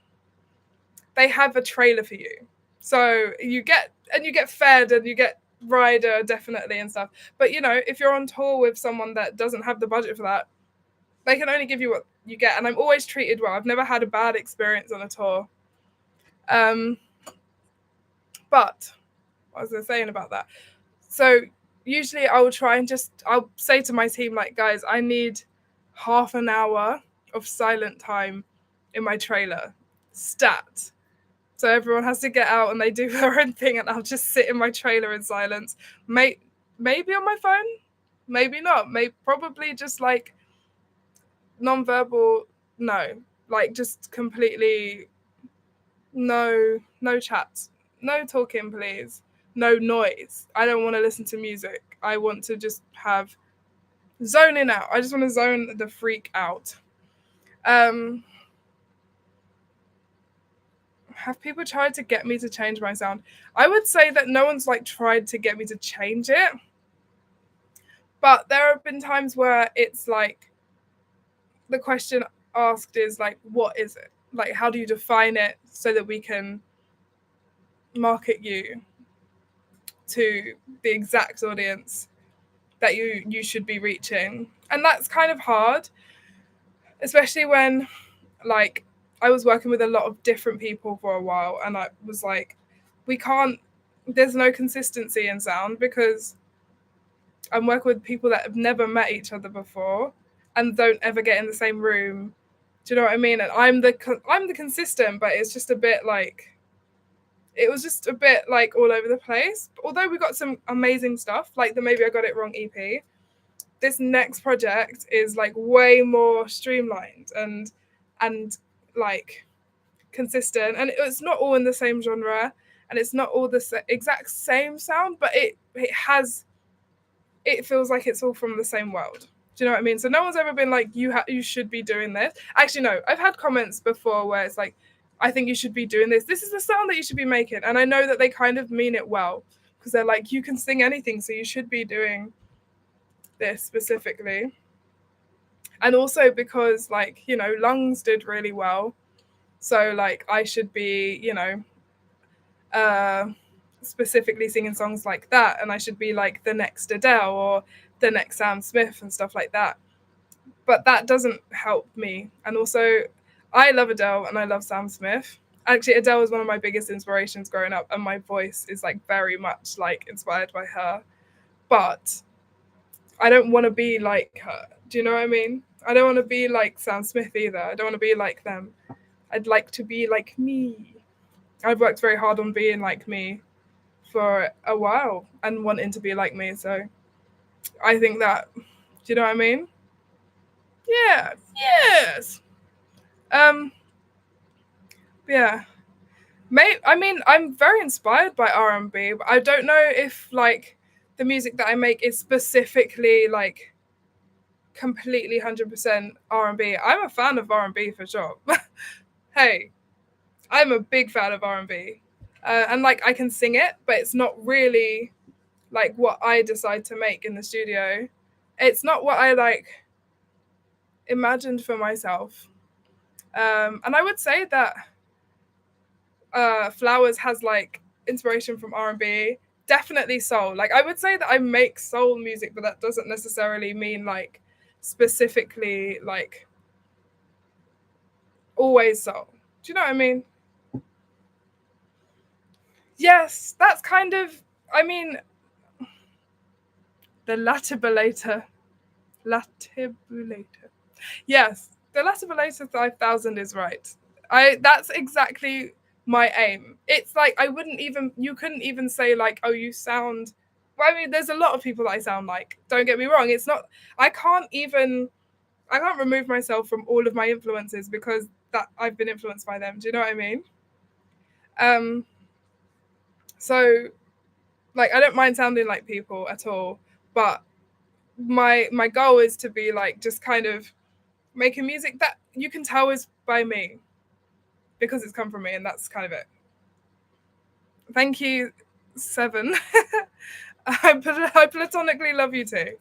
they have a trailer for you. So you get fed and you get rider definitely and stuff. But you know, if you're on tour with someone that doesn't have the budget for that, they can only give you what you get. And I'm always treated well. I've never had a bad experience on a tour. But what was I saying about that? So usually I will try and I'll say to my team, like, guys, I need half an hour of silent time in my trailer. Stat. So everyone has to get out and they do their own thing, and I'll just sit in my trailer in silence. Maybe on my phone, maybe not. Probably just like non-verbal, no. Like just completely no chats. No talking, please. No noise. I don't want to listen to music. I want to just have zoning out. I just want to zone the freak out. Have people tried to get me to change my sound? I would say that no one's like tried to get me to change it. But there have been times where it's like the question asked is like, what is it? Like, how do you define it so that we can market you to the exact audience that you should be reaching? And that's kind of hard, especially when like I was working with a lot of different people for a while, and I was like, there's no consistency in sound because I'm working with people that have never met each other before and don't ever get in the same room. Do you know what I mean? And I'm the consistent, but it's just a bit like, it was just a bit like all over the place. Although we got some amazing stuff, like the Maybe I Got It Wrong EP. This next project is like way more streamlined and like consistent, and it's not all in the same genre, and it's not all the exact same sound, but it feels like it's all from the same world. Do you know what I mean? So no one's ever been like, you should be doing this. Actually, no, I've had comments before where it's like, I think you should be doing this. This is the sound that you should be making. And I know that they kind of mean it well, because they're like, you can sing anything, so you should be doing this specifically. And also because, like, you know, Lungs did really well. So like I should be, you know, specifically singing songs like that, and I should be like the next Adele or the next Sam Smith and stuff like that. But that doesn't help me. And also, I love Adele and I love Sam Smith. Actually, Adele was one of my biggest inspirations growing up, and my voice is like very much like inspired by her. But I don't want to be like her. Do you know what I mean? I don't want to be like Sam Smith either. I don't want to be like them. I'd like to be like me. I've worked very hard on being like me for a while and wanting to be like me. So I think that, do you know what I mean? Yeah. Yes. Yeah. I mean, I'm very inspired by R&B, but I don't know if like the music that I make is specifically like completely 100% R&B. I'm a fan of R&B for sure. Hey, I'm a big fan of R&B. And like I can sing it, but it's not really like what I decide to make in the studio. It's not what I like imagined for myself. And I would say that Flowers has like inspiration from R&B, definitely soul. Like I would say that I make soul music, but that doesn't necessarily mean like specifically like always soul. Do you know what I mean? Yes, that's kind of, I mean, the latibulator. Latibulator. Yes, the latibulator 5000 is right. That's exactly my aim. It's like you couldn't even say like, oh, you sound, well, I mean, there's a lot of people that I sound like. Don't get me wrong. It's not, I can't remove myself from all of my influences because that I've been influenced by them. Do you know what I mean? So like I don't mind sounding like people at all, but my goal is to be like just kind of making music that you can tell is by me because it's come from me, and that's kind of it. Thank you, 7. I platonically love you too.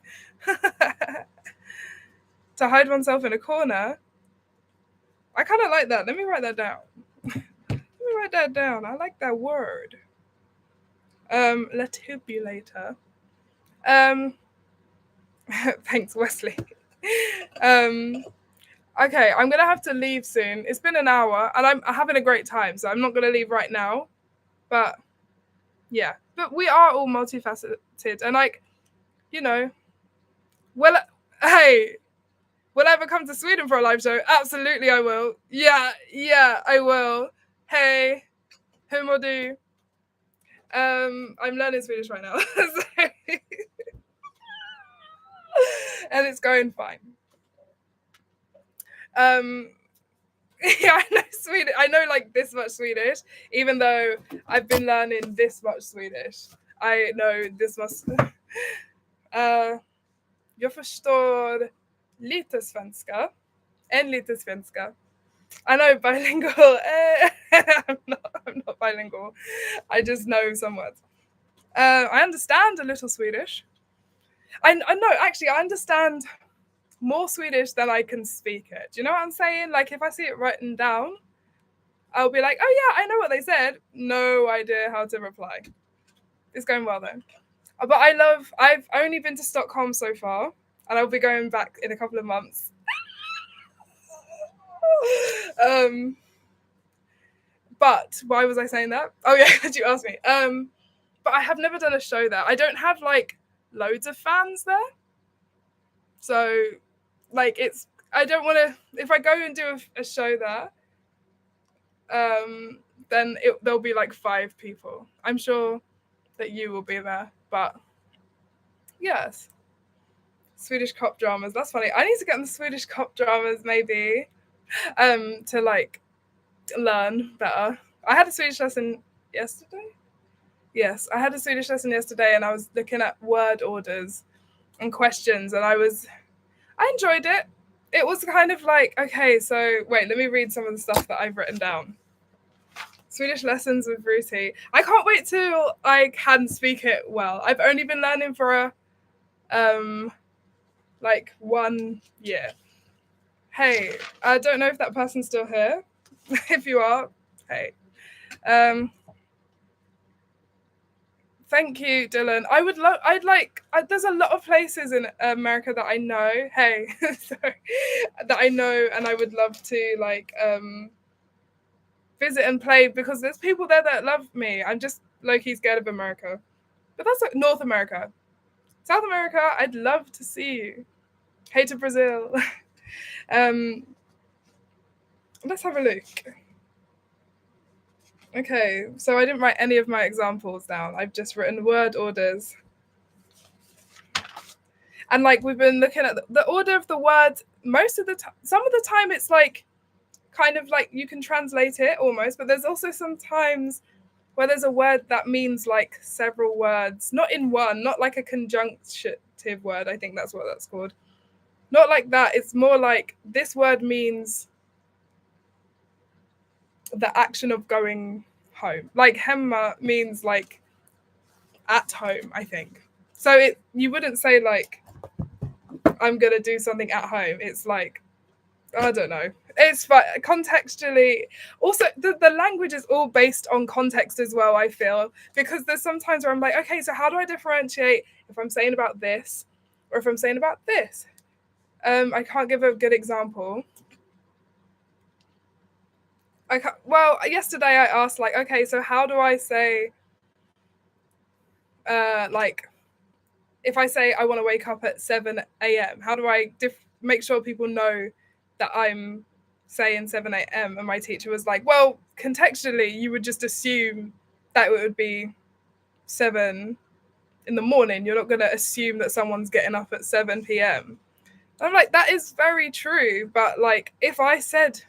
To hide oneself in a corner. I kind of like that. Let me write that down. I like that word. Latibulator. Thanks, Wesley. Okay, I'm gonna have to leave soon. It's been an hour, and I'm having a great time, so I'm not gonna leave right now. But yeah, but we are all multifaceted, and like, you know, well, hey, will I ever come to Sweden for a live show? Absolutely, I will. Yeah, I will. Hey, hur mår du? I'm learning Swedish right now, and it's going fine. Yeah, I know Swedish. I know like this much Swedish, even though I've been learning this much Swedish. I know this much. Jag förstår lite svenska. Lite svenska. I know bilingual. I'm not bilingual. I just know some words. I understand a little Swedish. I know, actually, I understand more Swedish than I can speak it. Do you know what I'm saying? Like, if I see it written down, I'll be like, oh yeah, I know what they said. No idea how to reply. It's going well though. But I've only been to Stockholm so far, and I'll be going back in a couple of months. But why was I saying that? Oh yeah, because you asked me. But I have never done a show there. I don't have like loads of fans there. So like I don't want to, if I go and do a show there, then there'll be like 5 people. I'm sure that you will be there, but yes. Swedish cop dramas, that's funny. I need to get in the Swedish cop dramas maybe, to like learn better. I had a Swedish lesson yesterday. Yes, I had a Swedish lesson yesterday, and I was looking at word orders and questions, and I enjoyed it. It was kind of like, okay, so wait, let me read some of the stuff that I've written down. Swedish lessons with Ruti. I can't wait till I can speak it well. I've only been learning for like 1 year. Hey, I don't know if that person's still here. If you are, hey. Thank you, Dylan. There's a lot of places in America that I know. Hey, sorry, that I know, and I would love to like visit and play because there's people there that love me. I'm just low-key scared of America, but that's like North America. South America, I'd love to see you. Hey to Brazil. Let's have a look. Okay, so I didn't write any of my examples down. I've just written word orders. And like we've been looking at the order of the words most of the time. Some of the time it's like kind of like you can translate it almost, but there's also some times where there's a word that means like several words, not in one, not like a conjunctive word. I think that's what that's called. Not like that. It's more like this word means the action of going home. Like hemma means like at home, I think. So you wouldn't say like I'm gonna do something at home. It's like, I don't know. It's fine. Contextually, also the language is all based on context as well, I feel, because there's sometimes where I'm like, okay, so how do I differentiate if I'm saying about this or if I'm saying about this? I can't give a good example. Well, yesterday I asked, like, okay, so how do I say, like, if I say I want to wake up at 7 a.m., how do I make sure people know that I'm saying 7 a.m.? And my teacher was like, well, contextually, you would just assume that it would be 7 in the morning. You're not going to assume that someone's getting up at 7 p.m. I'm like, that is very true. But, like, if I said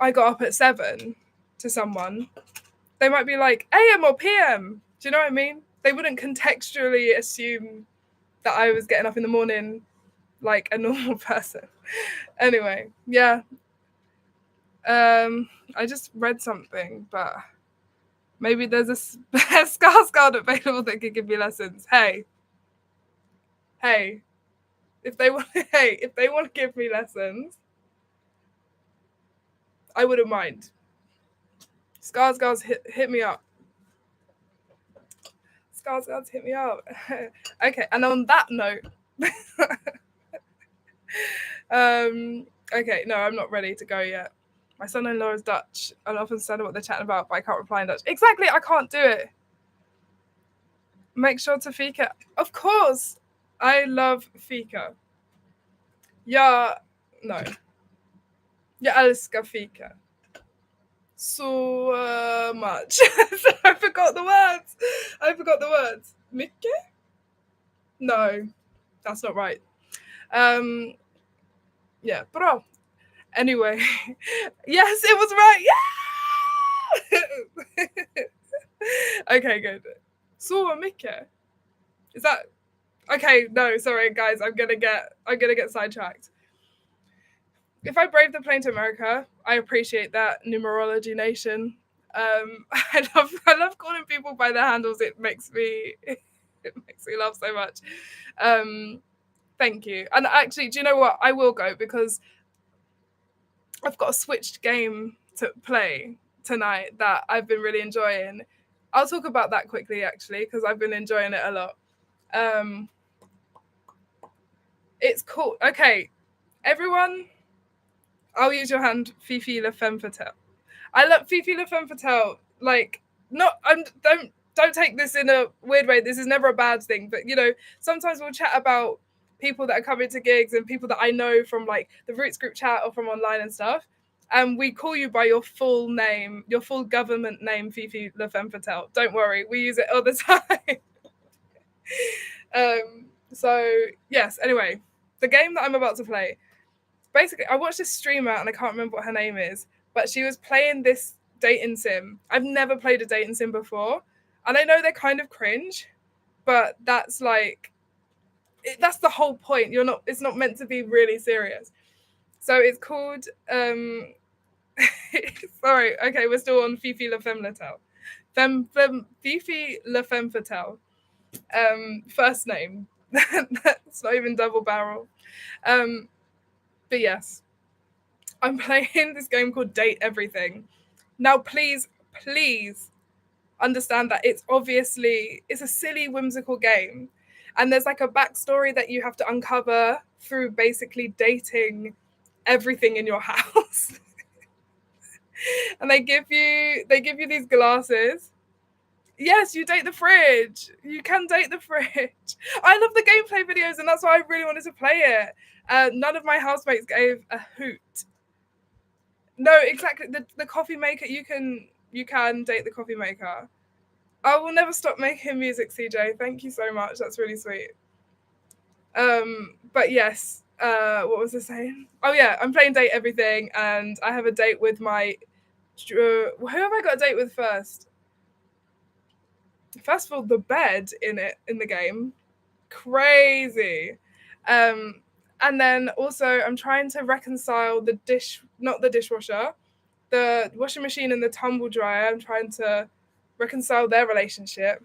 I got up at 7 to someone, they might be like, AM or PM. Do you know what I mean? They wouldn't contextually assume that I was getting up in the morning like a normal person. Anyway, yeah. I just read something, but maybe there's a Skarsgård available that could give me lessons. Hey, if they want, if they want to give me lessons, I wouldn't mind. Skarsgård's hit me up. Skarsgård's hit me up. Okay, and on that note, okay, no, I'm not ready to go yet. My son-in-law is Dutch and often said what they're chatting about, but I can't reply in Dutch. Exactly, I can't do it. Make sure to fika. Of course, I love fika. Ja, no. Jag älskar fika. So much. I forgot the words. Mycket? No, that's not right. Yeah, bra. Anyway, yes, it was right. Yeah. Okay, good. So mycket. Is that okay? No, sorry, guys. I'm gonna get sidetracked. If I brave the plane to America, I appreciate that, numerology nation. I love calling people by their handles. It makes me laugh so much. Thank you. And actually, do you know what? I will go because I've got a switched game to play tonight that I've been really enjoying. I'll talk about that quickly, actually, because I've been enjoying it a lot. It's cool. Okay, everyone, I'll use your hand. Fifi la femme fatale. I love Fifi la femme fatale. Like, not. Don't take this in a weird way. This is never a bad thing. But you know, sometimes we'll chat about people that are coming to gigs and people that I know from like the Roots group chat or from online and stuff. And we call you by your full name, your full government name, Fifi la femme fatale. Don't worry, we use it all the time. So yes. Anyway, the game that I'm about to play. Basically, I watched this streamer and I can't remember what her name is, but she was playing this dating sim. I've never played a dating sim before, and I know they're kind of cringe, but that's like that's the whole point. It's not meant to be really serious. So it's called sorry, okay, we're still on Fifi la femme fatale. Fifi la femme fatale. First name. That's not even double barrel. But yes, I'm playing this game called Date Everything. Now, please understand that it's a silly, whimsical game. And there's like a backstory that you have to uncover through basically dating everything in your house. And they give you these glasses. Yes, you date the fridge. You can date the fridge. I love the gameplay videos, and that's why I really wanted to play it. None of my housemates gave a hoot. No, exactly. The coffee maker, you can date the coffee maker. I will never stop making music, CJ. Thank you so much. That's really sweet. But yes, what was I saying? Oh yeah, I'm playing Date Everything, and I have a date with my. Who have I got a date with first? First of all, the bed in the game, crazy. And then also I'm trying to reconcile not the dishwasher, the washing machine and the tumble dryer. I'm trying to reconcile their relationship.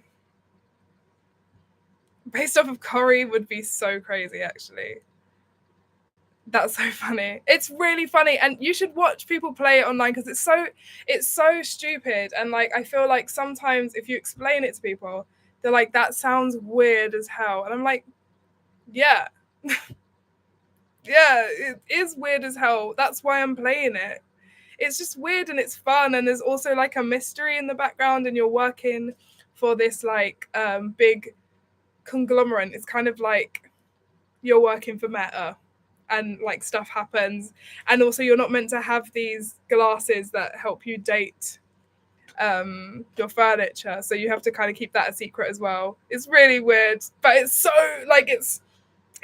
Based off of Corey would be so crazy, actually. That's so funny. It's really funny, and you should watch people play it online because it's so stupid. And like I feel like sometimes if you explain it to people, they're like, "That sounds weird as hell," and I'm like, "Yeah, yeah, it is weird as hell. That's why I'm playing it. It's just weird and it's fun, and there's also like a mystery in the background, and you're working for this like big conglomerate. It's kind of like you're working for Meta." And like stuff happens, and also you're not meant to have these glasses that help you date your furniture, so you have to kind of keep that a secret as well. It's really weird, but it's so like it's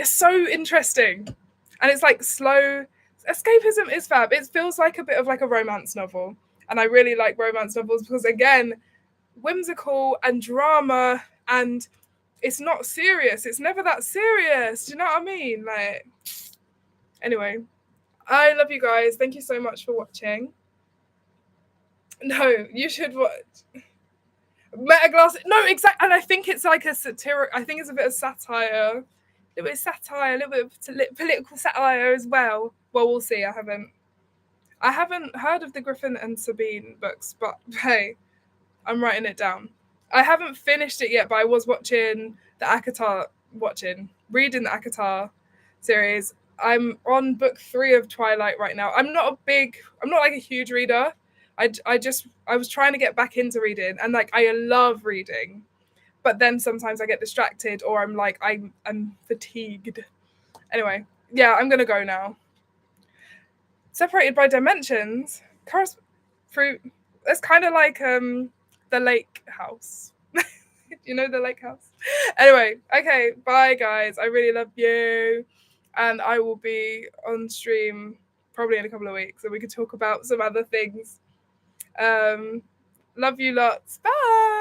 so interesting, and it's like slow escapism is fab. It feels like a bit of like a romance novel, and I really like romance novels because again, whimsical and drama, and it's not serious. It's never that serious. Do you know what I mean? Like, anyway, I love you guys. Thank you so much for watching. No, you should watch Meta Glass. No, exactly. And I think it's like a satiric. I think it's a bit of satire, a little bit of satire, a little bit of political satire as well. Well, we'll see. I haven't heard of the Griffin and Sabine books, but hey, I'm writing it down. I haven't finished it yet, but I was reading the ACOTAR series. I'm on book 3 of Twilight right now. I'm not like a huge reader. I was trying to get back into reading, and like I love reading, but then sometimes I get distracted or I'm like I'm fatigued. Anyway, yeah, I'm gonna go now. Separated by dimensions, fruit. It's kind of like the lake house. You know the lake house. Anyway, okay, bye guys. I really love you, and I will be on stream probably in a couple of weeks, and we could talk about some other things. Love you lots. Bye.